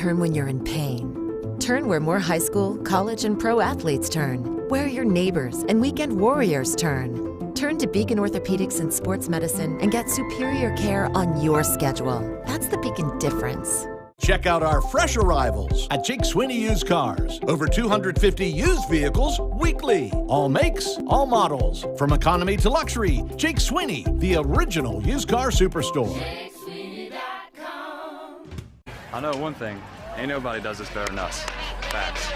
turn when you're in pain. Turn where more high school, college, and pro athletes turn. Where your neighbors and weekend warriors turn. Turn to Beacon Orthopedics and Sports Medicine and get superior care on your schedule. That's the Beacon difference. Check out our fresh arrivals at Jake Swinney Used Cars. Over 250 used vehicles weekly. All makes, all models. From economy to luxury, Jake Swinney, the original used car superstore. I know one thing. Ain't nobody does this better than us. Facts.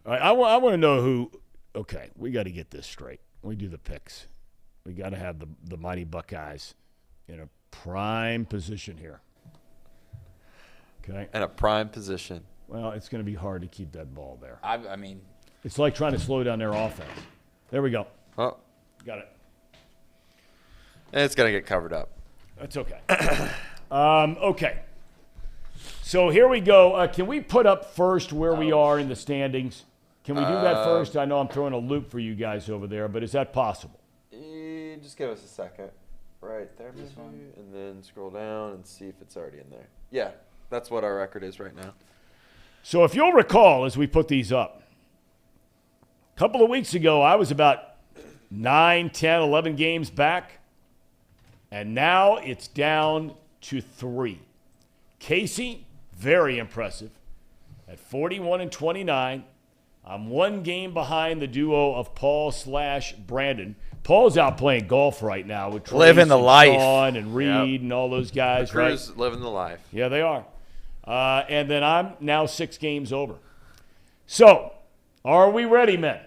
All right, I want to know who. Okay, we got to get this straight. We do the picks. We got to have the mighty Buckeyes in a prime position here. Okay. In a prime position. Well, it's going to be hard to keep that ball there. I mean, it's like trying to slow down their offense. There we go. Oh, got it. And it's going to get covered up. That's okay. Okay. So here we go. Can we put up first where we are in the standings? Can we do that first? I know I'm throwing a loop for you guys over there, but is that possible? Just give us a second. Right there, maybe. And then scroll down and see if it's already in there. Yeah, that's what our record is right now. So if you'll recall, as we put these up, a couple of weeks ago, I was about 9, 10, 11 games back, and now it's down to 3. Casey, very impressive, at 41-29. I'm 1 game behind the duo of Paul/Brandon. Paul's out playing golf right now with Trace living the life. Sean and Reed and all those guys. The crew's living the life. Yeah, they are. And then I'm now 6 games over. So, are we ready, men?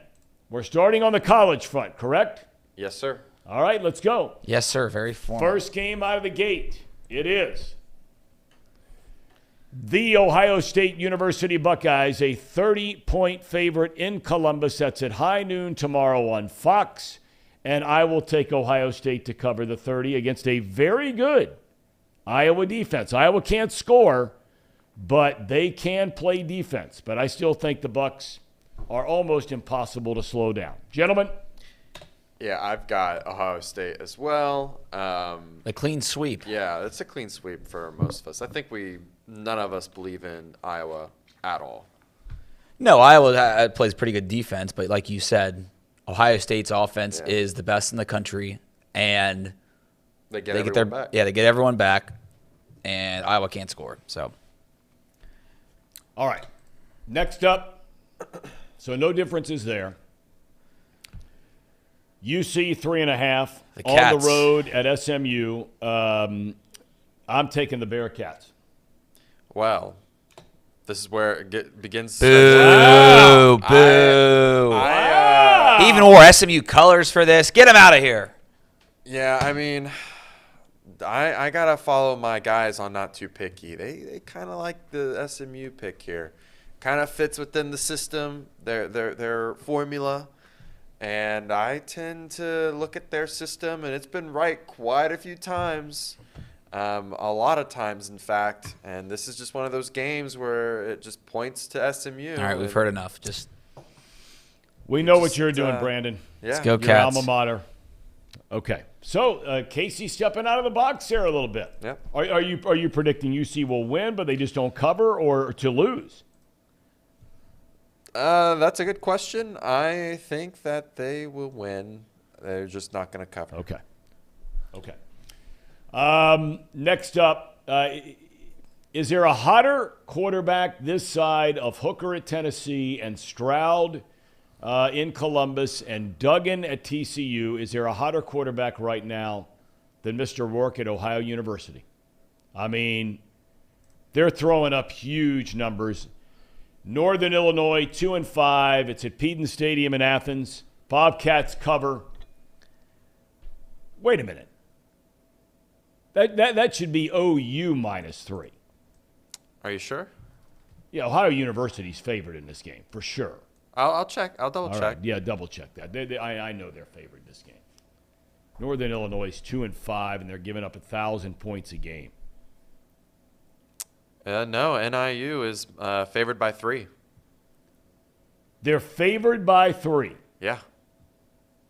We're starting on the college front, correct? Yes, sir. All right, let's go. Yes, sir. Very formal. First game out of the gate. It is the Ohio State University Buckeyes, a 30-point favorite in Columbus. That's at high noon tomorrow on Fox. And I will take Ohio State to cover the 30 against a very good Iowa defense. Iowa can't score, but they can play defense. But I still think the Bucks are almost impossible to slow down. Gentlemen? Yeah, I've got Ohio State as well. A clean sweep. Yeah, it's a clean sweep for most of us. I think none of us believe in Iowa at all. No, Iowa plays pretty good defense, but like you said, Ohio State's offense is the best in the country, and they get everyone back. Yeah, they get everyone back, and Iowa can't score. So, all right. Next up, so no differences there. UC 3.5 on the road at SMU. I'm taking the Bearcats. Well, This is where it begins. Boo! Boo! He even wore SMU colors for this. Get him out of here. Yeah, I mean, I gotta follow my guys on not too picky. They kind of like the SMU pick here. Kind of fits within the system, their formula, and I tend to look at their system, and it's been right quite a few times. A lot of times, in fact, and this is just one of those games where it just points to SMU. All right, we've heard enough. We know what you're doing, Brandon. Yeah. Let's go, Your Cats. alma mater. Okay, so Casey stepping out of the box there a little bit. Yep. Are you predicting UC will win, but they just don't cover, or to lose? That's a good question. I think that they will win. They're just not going to cover. Okay. Next up, is there a hotter quarterback this side of Hooker at Tennessee and Stroud in Columbus and Duggan at TCU? Is there a hotter quarterback right now than Mr. Rourke at Ohio University? I mean, they're throwing up huge numbers. Northern Illinois, 2-5. It's at Peden Stadium in Athens. Bobcats cover. Wait a minute. That should be OU -3. Are you sure? Yeah, Ohio University's favored in this game, for sure. I'll check. I'll double check. Right. Yeah, double check that. I know they're favored in this game. Northern Illinois is 2-5, and they're giving up 1,000 points a game. No, NIU is favored by 3. They're favored by 3. Yeah.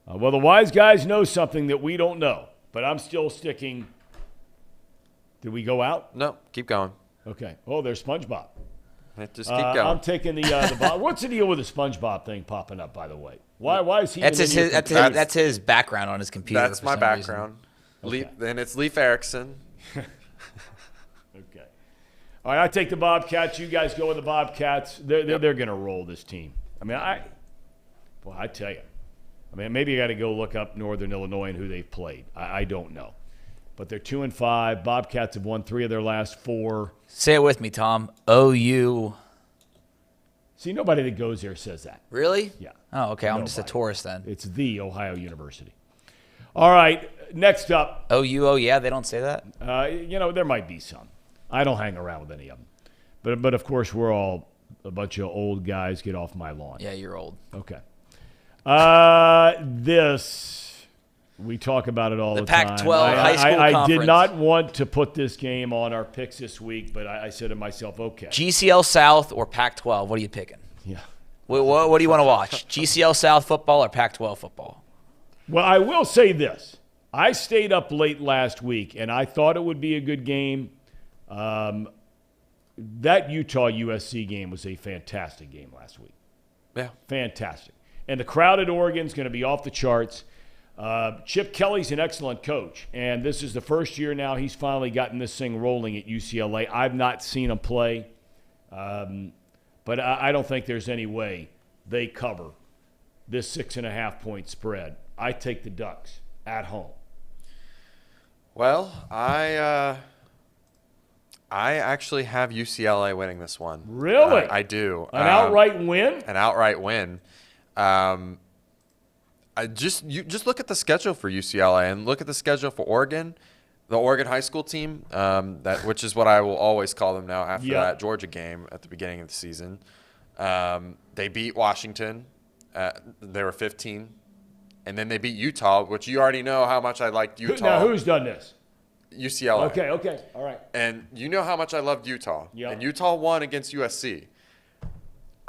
Well, the wise guys know something that we don't know, but I'm still sticking. Did we go out? No, keep going. Okay. Oh, there's SpongeBob. Just keep going. I'm taking the what's the deal with the SpongeBob thing popping up, by the way? Why is he? That's his background on his computer. That's my background. Okay. And it's Leif Erikson. Okay. All right, I take the Bobcats. You guys go with the Bobcats. They're going to roll this team. I mean, I tell you. I mean, maybe you got to go look up Northern Illinois and who they've played. I don't know. But they're 2-5. Bobcats have won 3 of their last 4. Say it with me, Tom. OU. See, nobody that goes there says that. Really? Yeah. Oh, okay. I'm just a tourist then. It's the Ohio University. All right, next up. OU, oh yeah, they don't say that? There might be some. I don't hang around with any of them. But of course, we're all a bunch of old guys. Get off my lawn. Yeah, you're old. Okay. We talk about it all the time. The Pac-12 high school conference. I did not want to put this game on our picks this week, but I said to myself, okay. GCL South or Pac-12? What are you picking? Yeah. What do you want to watch? GCL South football or Pac-12 football? Well, I will say this. I stayed up late last week, and I thought it would be a good game. That Utah-USC game was a fantastic game last week. Yeah. Fantastic. And the crowd at Oregon is going to be off the charts. Chip Kelly's an excellent coach, and this is the first year now he's finally gotten this thing rolling at UCLA. I've not seen him play, but I don't think there's any way they cover this 6.5-point spread. I take the Ducks at home. Well, I actually have UCLA winning this one. Really? I do. An outright win? An outright win. Just look at the schedule for UCLA and look at the schedule for Oregon, the Oregon high school team, which is what I will always call them now after that Georgia game at the beginning of the season. They beat Washington. They were 15. And then they beat Utah, which you already know how much I liked Utah. Now, who's done this? UCLA. Okay, all right. And you know how much I loved Utah. Yep. And Utah won against USC.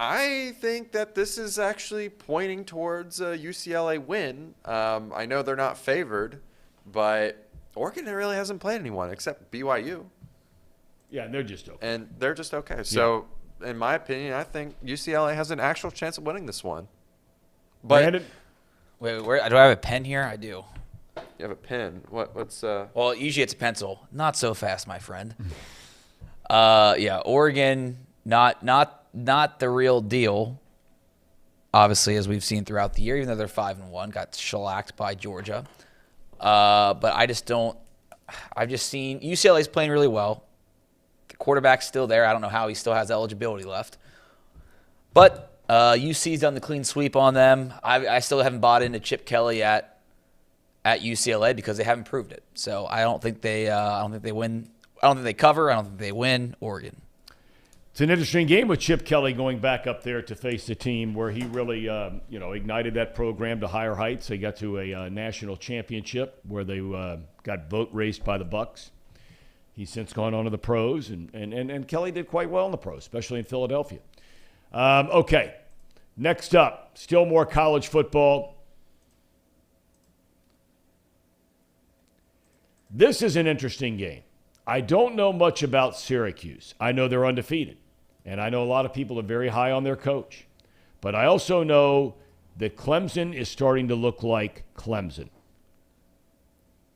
I think that this is actually pointing towards a UCLA win. I know they're not favored, but Oregon really hasn't played anyone except BYU. Yeah, and they're just okay. And they're just okay. So, in my opinion, I think UCLA has an actual chance of winning this one. But Brandon? Wait, where do I have a pen here? I do. You have a pen. What's Well, usually it's a pencil. Not so fast, my friend. Oregon, not the real deal. Obviously, as we've seen throughout the year, even though they're 5-1, got shellacked by Georgia. But I just don't. I've just seen UCLA's playing really well. Quarterback's still there. I don't know how he still has eligibility left. But UC's done the clean sweep on them. I still haven't bought into Chip Kelly at UCLA because they haven't proved it. So I don't think they win. I don't think they cover. I don't think they win Oregon. It's an interesting game with Chip Kelly going back up there to face the team where he really, ignited that program to higher heights. They got to a national championship where they got boat raced by the Bucks. He's since gone on to the pros, and Kelly did quite well in the pros, especially in Philadelphia. Okay, next up, still more college football. This is an interesting game. I don't know much about Syracuse. I know they're undefeated, and I know a lot of people are very high on their coach. But I also know that Clemson is starting to look like Clemson.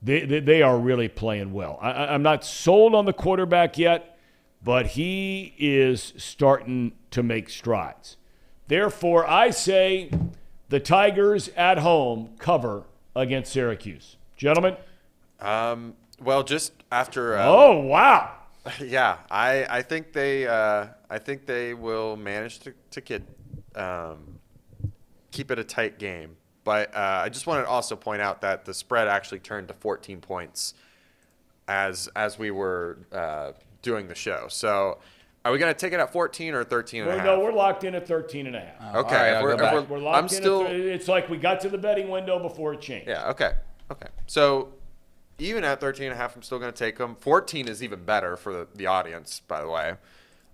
They are really playing well. I'm not sold on the quarterback yet, but he is starting to make strides. Therefore, I say the Tigers at home cover against Syracuse. Gentlemen? Well, just after. Oh, wow. Yeah, I think they will manage to keep it a tight game. But I just wanted to also point out that the spread actually turned to 14 points as we were doing the show. So are we going to take it at 14 or 13 and a half? No, we're locked in at 13 and a half. Okay. We're locked it's like we got to the betting window before it changed. Yeah, okay. So even at 13 and a half, I'm still going to take them. 14 is even better for the audience, by the way.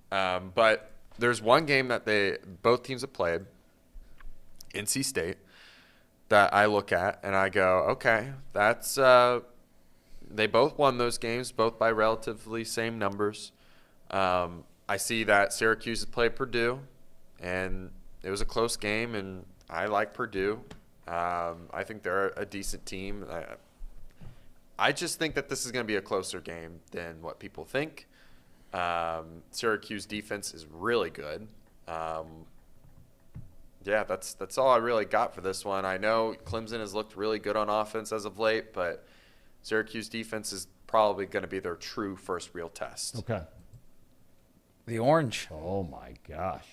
But there's one game that both teams have played, NC State, that I look at and I go, okay, that's they both won those games, both by relatively same numbers. I see that Syracuse has played Purdue, and it was a close game, and I like Purdue. I think they're a decent team. I just think that this is going to be a closer game than what people think. Syracuse defense is really good. Yeah, that's all I really got for this one. I know Clemson has looked really good on offense as of late, but Syracuse defense is probably going to be their true first real test. Okay. The Orange. Oh, my gosh.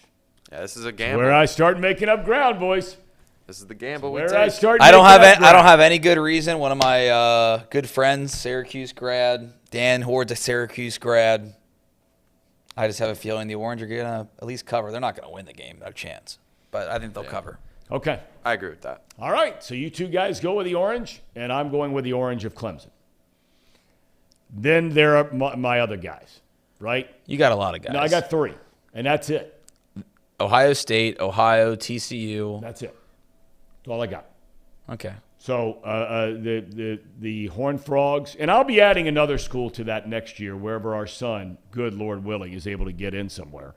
Yeah, this is a gamble. Where I start making up ground, boys. This is the gamble we Where take. I don't have any good reason. One of my good friends, Syracuse grad, Dan Hord's a Syracuse grad. I just have a feeling the Orange are going to at least cover. They're not going to win the game, no chance. But I think they'll cover. Okay. I agree with that. All right. So you two guys go with the Orange, and I'm going with the Orange of Clemson. Then there are my other guys, right? You got a lot of guys. No, I got 3, and that's it. Ohio State, Ohio, TCU. That's it. That's all I got. Okay. So the Horned Frogs, and I'll be adding another school to that next year, wherever our son, good Lord willing, is able to get in somewhere.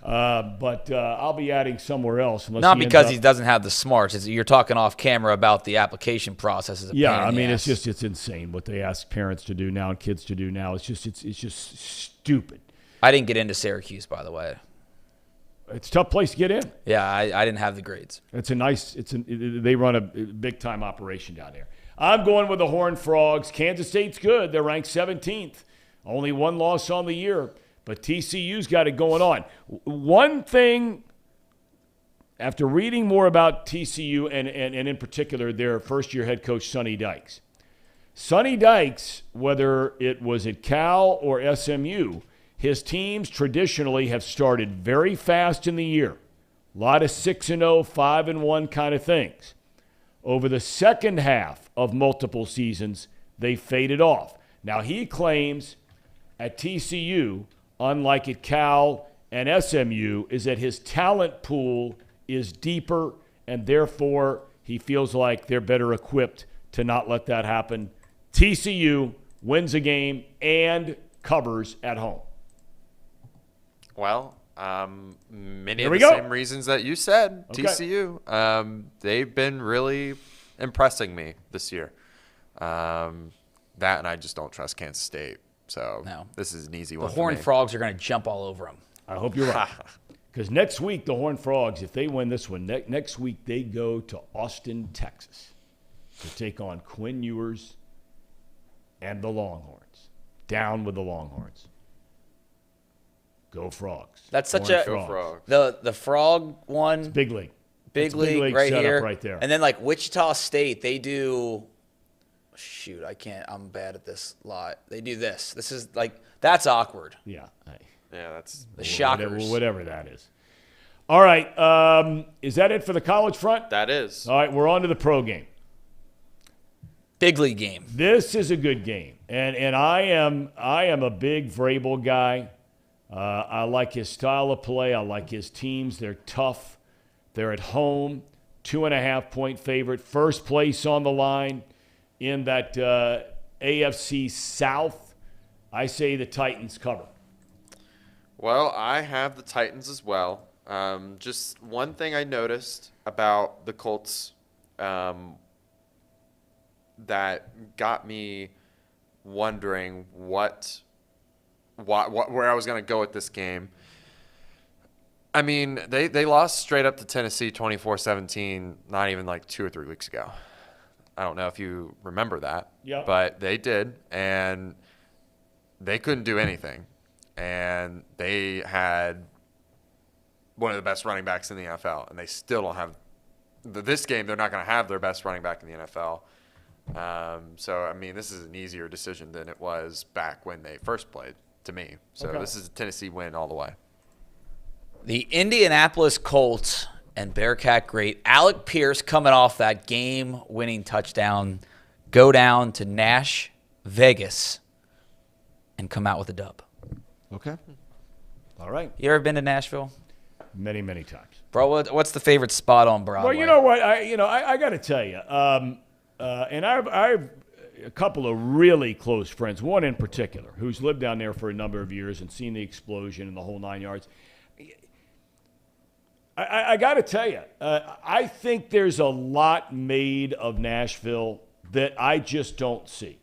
But I'll be adding somewhere else. Not because he doesn't have the smarts. You're talking off camera about the application process. Yeah, I mean, it's insane what they ask parents to do now and kids to do now. It's just stupid. I didn't get into Syracuse, by the way. It's a tough place to get in. Yeah, I didn't have the grades. They run a big-time operation down there. I'm going with the Horned Frogs. Kansas State's good. They're ranked 17th. Only one loss on the year. But TCU's got it going on. One thing, after reading more about TCU and in particular their first-year head coach, Sonny Dykes. Sonny Dykes, whether it was at Cal or SMU, his teams traditionally have started very fast in the year. A lot of 6-0, 5-1 kind of things. Over the second half of multiple seasons, they faded off. Now, he claims at TCU, unlike at Cal and SMU, is that his talent pool is deeper, and therefore he feels like they're better equipped to not let that happen. TCU wins a game and covers at home. Well, many of the same reasons that you said, okay. TCU. They've been really impressing me this year. That and I just don't trust Kansas State. So this is an easy one. The Horned Frogs are going to jump all over them. I hope you're right. Because next week, the Horned Frogs, if they win this one, next week they go to Austin, Texas to take on Quinn Ewers and the Longhorns. Down with the Longhorns. Go Frogs. That's such Orange a Go Frogs. the frog one. It's big league. Big It's league right setup here, right there. And then like Wichita State, they do. Shoot, I can't. I'm bad at this lot. They do this. This is like that's awkward. Yeah. Yeah, that's The Shockers. Whatever that is. All right. Is that it for the college front? that is. All right. We're on to the pro game. Big league game. This is a good game, and I am a big Vrabel guy. I like his style of play. I like his teams. They're tough. They're at home. 2.5-point favorite. First place on the line in that AFC South. I say the Titans cover. Well, I have the Titans as well. Just one thing I noticed about the Colts that got me wondering where I was going to go with this game. I mean, they lost straight up to Tennessee 24-17 not even like 2 or 3 weeks ago. I don't know if you remember that. Yeah. But they did, and they couldn't do anything. And they had one of the best running backs in the NFL, and they still don't have – this game, they're not going to have their best running back in the NFL. So, I mean, this is an easier decision than it was back when they first played, to me. So, This is a Tennessee win all the way. The Indianapolis Colts and Bearcat great Alec Pierce coming off that game-winning touchdown, go down to Nash, Vegas, and come out with a dub. Okay. All right. You ever been to Nashville? Many, many times. Bro, what's the favorite spot on Broadway? Well, you know what? I got to tell you, and I've a couple of really close friends, one in particular, who's lived down there for a number of years and seen the explosion and the whole 9 yards. I got to tell you, I think there's a lot made of Nashville that I just don't see.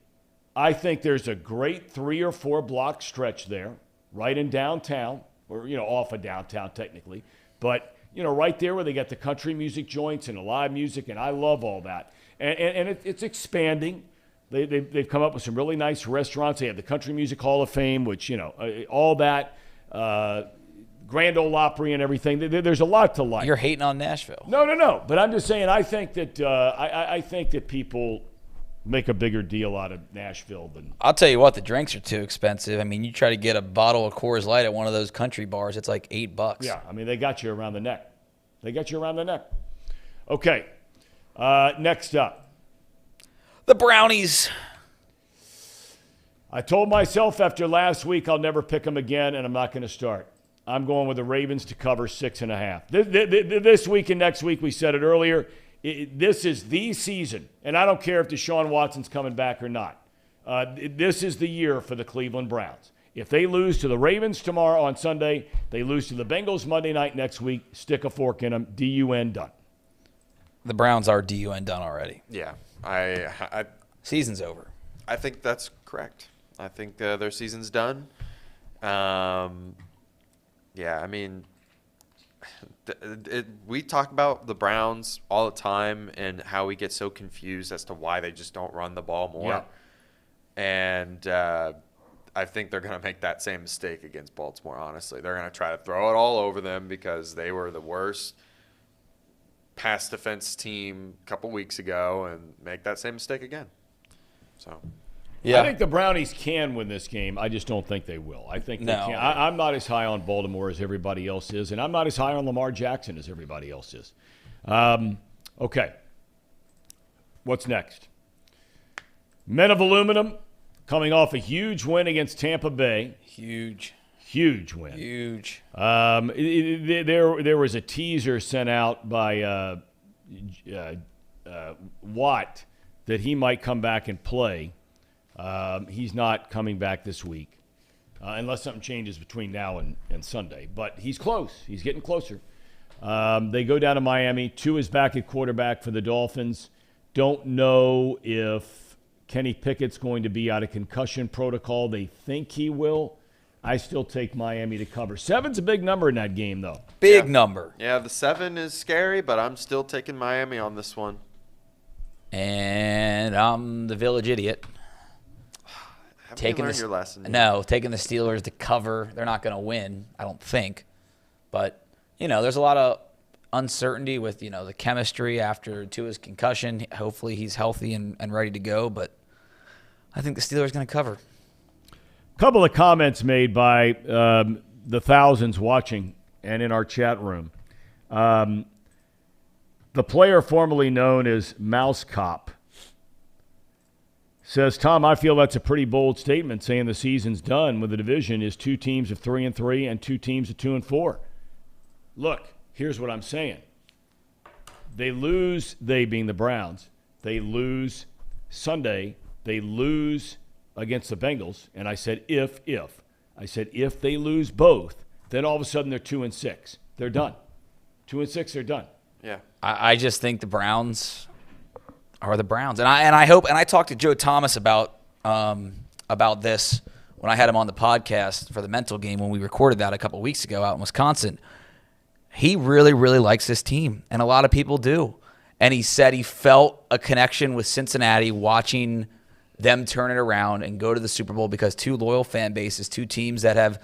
I think there's a great 3 or 4 block stretch there, right in downtown, or, off of downtown technically. But, right there where they got the country music joints and the live music, and I love all that. And it's expanding. They've come up with some really nice restaurants. They have the Country Music Hall of Fame, which, all that, Grand Ole Opry and everything. There's a lot to like. You're hating on Nashville. No. But I'm just saying, I think that I think that people make a bigger deal out of Nashville than. I'll tell you what, the drinks are too expensive. I mean, you try to get a bottle of Coors Light at one of those country bars, it's like $8. Yeah, I mean, they got you around the neck. Okay, next up. The Brownies. I told myself after last week I'll never pick them again, and I'm not going to start. I'm going with the Ravens to cover 6.5. This week and next week, we said it earlier, this is the season, and I don't care if Deshaun Watson's coming back or not. This is the year for the Cleveland Browns. If they lose to the Ravens tomorrow on Sunday, they lose to the Bengals Monday night next week, stick a fork in them, DUN done. The Browns are DUN done already. Yeah. Season's over. I think that's correct. I think their season's done. Yeah, I mean, we talk about the Browns all the time and how we get so confused as to why they just don't run the ball more. Yeah. And I think they're going to make that same mistake against Baltimore, honestly. They're going to try to throw it all over them because they were the worst pass defense team a couple weeks ago and make that same mistake again. So, yeah. I think the Brownies can win this game. I just don't think they will. I think they can. I'm not as high on Baltimore as everybody else is, and I'm not as high on Lamar Jackson as everybody else is. Okay. What's next? Men of Aluminum coming off a huge win against Tampa Bay. Huge win. Huge. There was a teaser sent out by Watt that he might come back and play. He's not coming back this week unless something changes between now and Sunday. But he's close. He's getting closer. They go down to Miami. Tua is back at quarterback for the Dolphins. Don't know if Kenny Pickett's going to be out of concussion protocol. They think he will. I still take Miami to cover. 7's a big number in that game, though. Big number. Yeah, the 7 is scary, but I'm still taking Miami on this one. And I'm the village idiot. Taking your lesson. No, taking the Steelers to cover. They're not going to win, I don't think. But, there's a lot of uncertainty with, the chemistry after Tua's concussion. Hopefully he's healthy and ready to go. But I think the Steelers are going to cover. A couple of comments made by the thousands watching and in our chat room. The player formerly known as Mouse Cop says, Tom, I feel that's a pretty bold statement saying the season's done when the division is 2 teams of 3-3 and 2 teams of 2-4. Look, here's what I'm saying. They lose, they being the Browns, they lose Sunday, they lose against the Bengals, and I said if. I said if they lose both, then all of a sudden they're 2-6. They're done. 2-6, they're done. Yeah. I just think the Browns are the Browns. And I hope, and I talked to Joe Thomas about this when I had him on the podcast for the mental game when we recorded that a couple weeks ago out in Wisconsin. He really, really likes this team, and a lot of people do. And he said he felt a connection with Cincinnati watching them turn it around and go to the Super Bowl because 2 loyal fan bases, 2 teams that have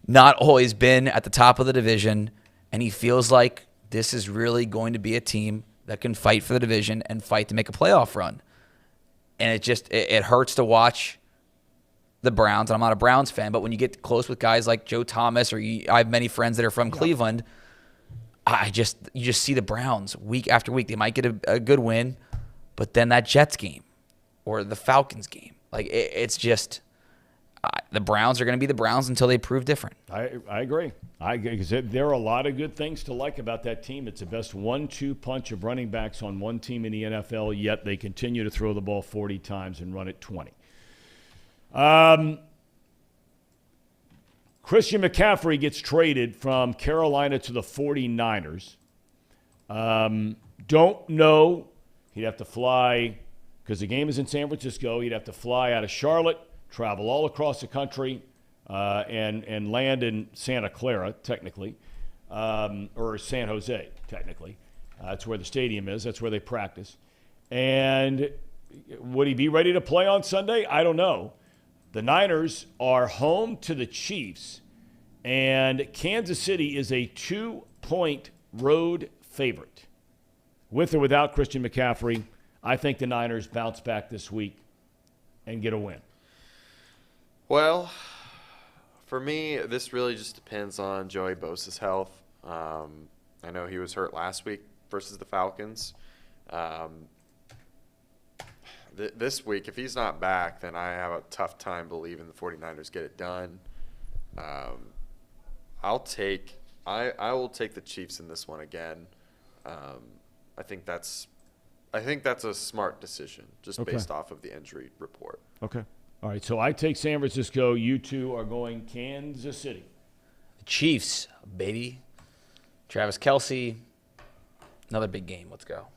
not always been at the top of the division, and he feels like this is really going to be a team that can fight for the division and fight to make a playoff run. And it hurts to watch the Browns, and I'm not a Browns fan, but when you get close with guys like Joe Thomas or I have many friends that are from Cleveland, you just see the Browns week after week. They might get a good win, but then that Jets game or the Falcons game, it's just the Browns are going to be the Browns until they prove different. I agree. Because there are a lot of good things to like about that team. It's the best 1-2 punch of running backs on one team in the NFL, yet they continue to throw the ball 40 times and run it 20. Christian McCaffrey gets traded from Carolina to the 49ers. Don't know. He'd have to fly, because the game is in San Francisco, he'd have to fly out of Charlotte, travel all across the country, and land in Santa Clara, technically, or San Jose, technically. That's where the stadium is. That's where they practice. And would he be ready to play on Sunday? I don't know. The Niners are home to the Chiefs, and Kansas City is a 2-point road favorite. With or without Christian McCaffrey, I think the Niners bounce back this week and get a win. Well, for me, this really just depends on Joey Bosa's health. I know he was hurt last week versus the Falcons. This week, if he's not back, then I have a tough time believing the 49ers get it done. I will take the Chiefs in this one again. I think that's a smart decision just based off of the injury report. Okay. All right, so I take San Francisco. You two are going Kansas City. The Chiefs, baby. Travis Kelce, another big game. Let's go.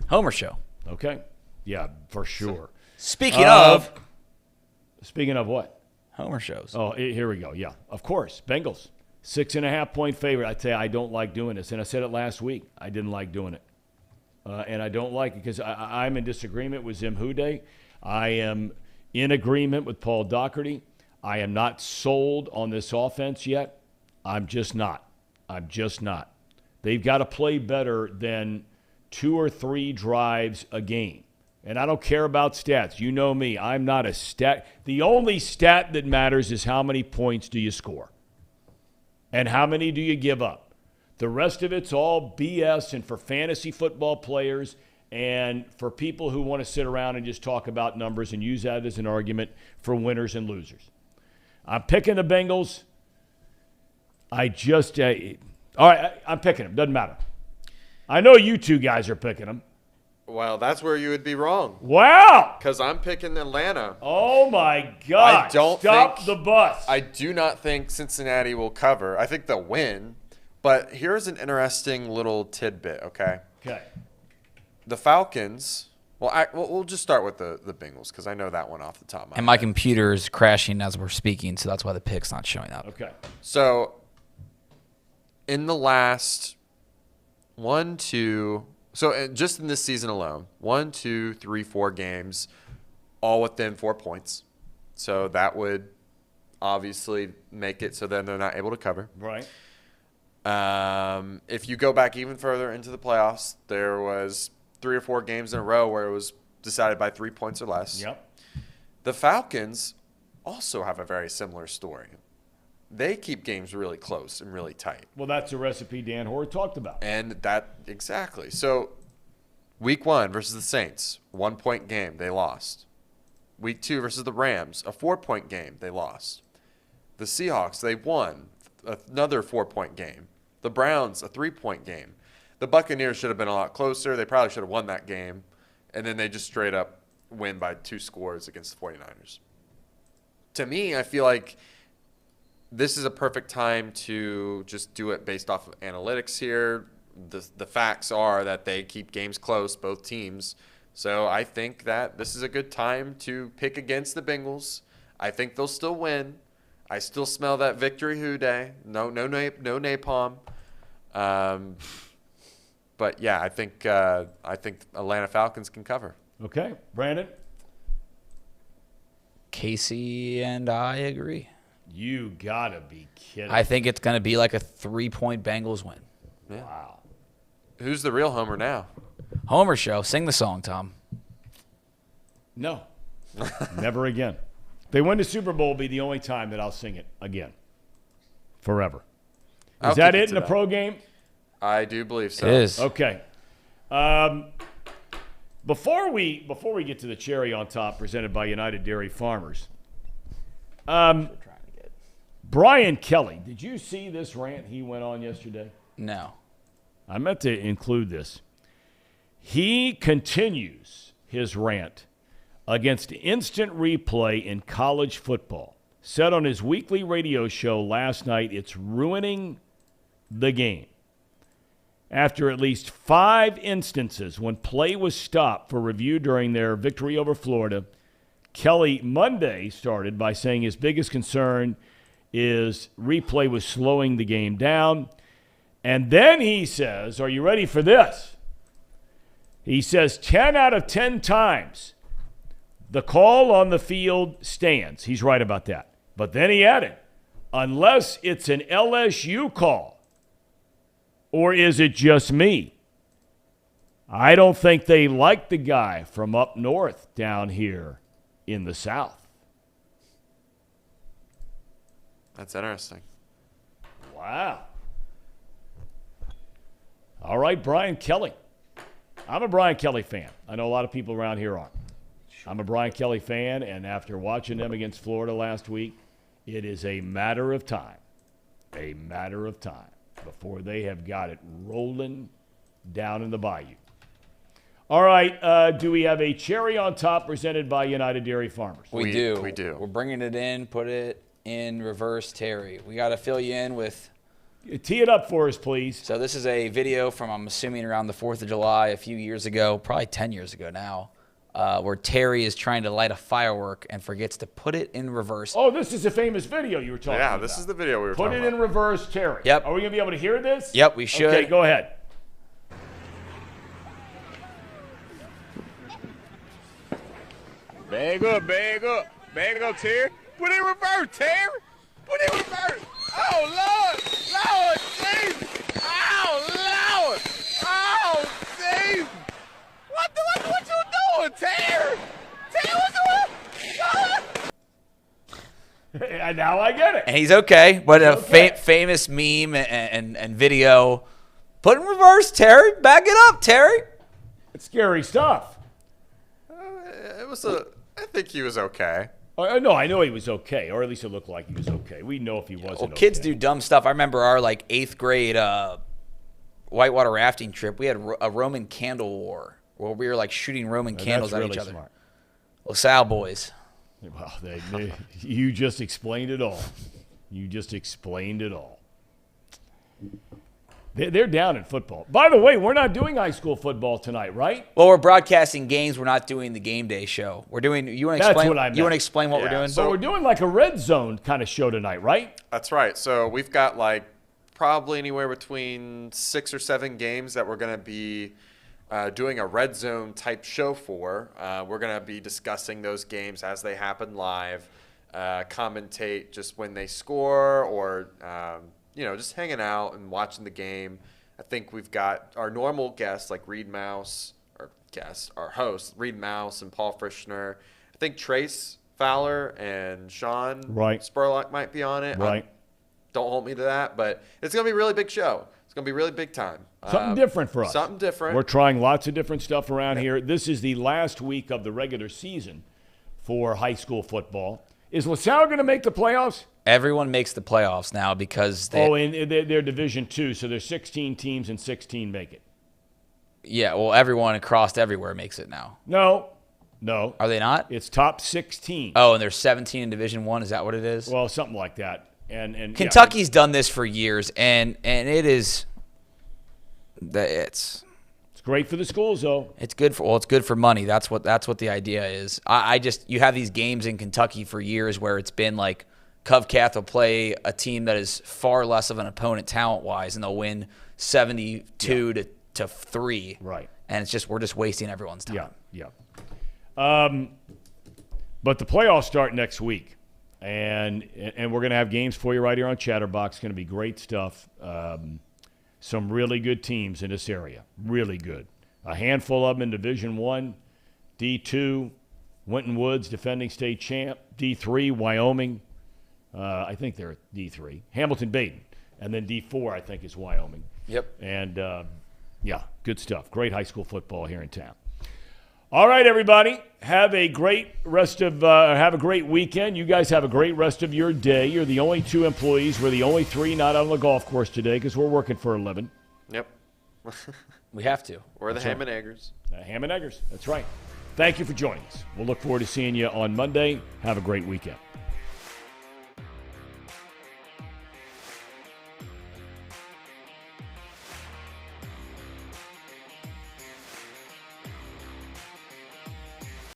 Homer show. Okay. Yeah, for sure. Speaking of what? Homer shows. Oh, here we go. Yeah, of course. Bengals, 6.5-point favorite. I tell you, I don't like doing this, and I said it last week. I didn't like doing it, and I don't like it because I'm in disagreement with Zim Hude. I am in agreement with Paul Daugherty. I am not sold on this offense yet. I'm just not. They've got to play better than 2 or 3 drives a game. And I don't care about stats. You know me. I'm not a stat. The only stat that matters is how many points do you score and how many do you give up. The rest of it's all BS, and for fantasy football players and for people who want to sit around and just talk about numbers and use that as an argument for winners and losers. I'm picking the Bengals. All right, I'm picking them. Doesn't matter. I know you two guys are picking them. Well, that's where you would be wrong. Wow. Because I'm picking Atlanta. Oh, my God. Stop the bus. I do not think Cincinnati will cover. I think they'll win. But here's an interesting little tidbit, okay? Okay. The Falcons, we'll just start with the Bengals because I know that one off the top of my head. And my computer is crashing as we're speaking, so that's why the pick's not showing up. Okay. So, in the last just in this season alone, 1, 2, 3, 4 games, all within 4 points. So that would obviously make it so then they're not able to cover. Right. If you go back even further into the playoffs, there was 3 or 4 games in a row where it was decided by 3 points or less. Yep. The Falcons also have a very similar story. They keep games really close and really tight. Well, that's a recipe Dan Hoare talked about. And that, exactly. So week 1 versus the Saints, 1-point game, they lost. Week 2 versus the Rams, a 4-point game, they lost. The Seahawks, they won, another 4-point game. The Browns, a 3-point game. The Buccaneers should have been a lot closer. They probably should have won that game. And then they just straight up win by 2 scores against the 49ers. To me, I feel like this is a perfect time to just do it based off of analytics here. The facts are that they keep games close, both teams. So I think that this is a good time to pick against the Bengals. I think they'll still win. I still smell that victory hooday. No napalm. But yeah, I think Atlanta Falcons can cover. Okay, Brandon. Casey and I agree. You gotta be kidding. I think it's going to be like a 3-point Bengals win. Yeah. Wow. Who's the real homer now? Homer show. Sing the song, Tom. No. Never again. If they win the Super Bowl, will be the only time that I'll sing it again. Forever. Is that it in the pro game? I do believe so. It is. Okay. Before we get to the cherry on top presented by United Dairy Farmers, Brian Kelly, did you see this rant he went on yesterday? No. I meant to include this. He continues his rant against instant replay in college football. Said on his weekly radio show last night, it's ruining the game. After at least 5 instances when play was stopped for review during their victory over Florida, Kelly Monday started by saying his biggest concern is replay was slowing the game down. And then he says, are you ready for this? He says 10 out of 10 times the call on the field stands. He's right about that. But then he added, unless it's an LSU call, or is it just me? I don't think they like the guy from up north down here in the South. That's interesting. Wow. All right, Brian Kelly. I'm a Brian Kelly fan. I know a lot of people around here aren't. I'm a Brian Kelly fan, and after watching them against Florida last week, it is a matter of time before they have got it rolling down in the bayou. All right, do we have a cherry on top presented by United Dairy Farmers? We do. We do. We're bringing it in, put it in reverse, Terry. We got to fill you in with... Tee it up for us, please. So this is a video from, I'm assuming, around the 4th of July a few years ago, probably 10 years ago now, where Terry is trying to light a firework and forgets to put it in reverse. Oh, this is a famous video you were talking about. Yeah, this is the video we were talking about. Put it in reverse, Terry. Yep. Are we going to be able to hear this? Yep, we should. Okay, go ahead. Bag up, Terry. Put it in reverse, Terry. Put it in reverse. Oh, Lord, Jesus. Oh, Lord. Oh, Jesus. What you doing, Terry? Terry, And now I get it. And he's okay, but a famous meme and video. Put in reverse, Terry. Back it up, Terry. It's scary stuff. I think he was okay. No, I know he was okay, or at least it looked like he was okay. We know if he wasn't okay. Kids do dumb stuff. I remember our 8th grade whitewater rafting trip. We had a Roman candle war where we were shooting Roman candles at each other. Smart. LaSalle boys. Well, you just explained it all. They're down in football. By the way, we're not doing high school football tonight, right? Well, we're broadcasting games. We're not doing the game day show. We're doing. You want to explain? That's what I meant. You want to explain what we're doing? So we're doing a red zone kind of show tonight, right? That's right. So we've got probably anywhere between 6 or 7 games that we're going to be doing a red zone type show for. We're going to be discussing those games as they happen live, commentate just when they score, or just hanging out and watching the game. I think we've got our normal guests like our hosts, Reed Mouse and Paul Frischner. I think Trace Fowler and Sean Spurlock might be on it. Right. Don't hold me to that, but it's going to be a really big show. It's going to be really big time. Something different for us. Something different. We're trying lots of different stuff around here. This is the last week of the regular season for high school football. Is LaSalle going to make the playoffs? Everyone makes the playoffs now because they're Division II, so there's 16 teams and 16 make it. Yeah, well, everyone across everywhere makes it now. No. Are they not? It's top 16. Oh, and there's 17 in Division I. Is that what it is? Well, something like that. And Kentucky's done this for years, and it is it's great for the schools, though. It's good for money. That's what the idea is. You have these games in Kentucky for years where it's been like Covcath will play a team that is far less of an opponent talent-wise, and they'll win 72 to 3. Right. And we're just wasting everyone's time. Yeah. But the playoffs start next week, and we're going to have games for you right here on Chatterbox. It's going to be great stuff. Some really good teams in this area. Really good. A handful of them in Division I, D2, Winton Woods, defending state champ, D3, Wyoming. I think they're D3. Hamilton-Baden. And then D4, I think, is Wyoming. Yep. And, good stuff. Great high school football here in town. All right, everybody. Have a great weekend. You guys have a great rest of your day. You're the only 2 employees. We're the only 3 not on the golf course today because we're working for a living. Yep. We have to. We're the Ham and Eggers. Ham and Eggers. That's right. Thank you for joining us. We'll look forward to seeing you on Monday. Have a great weekend.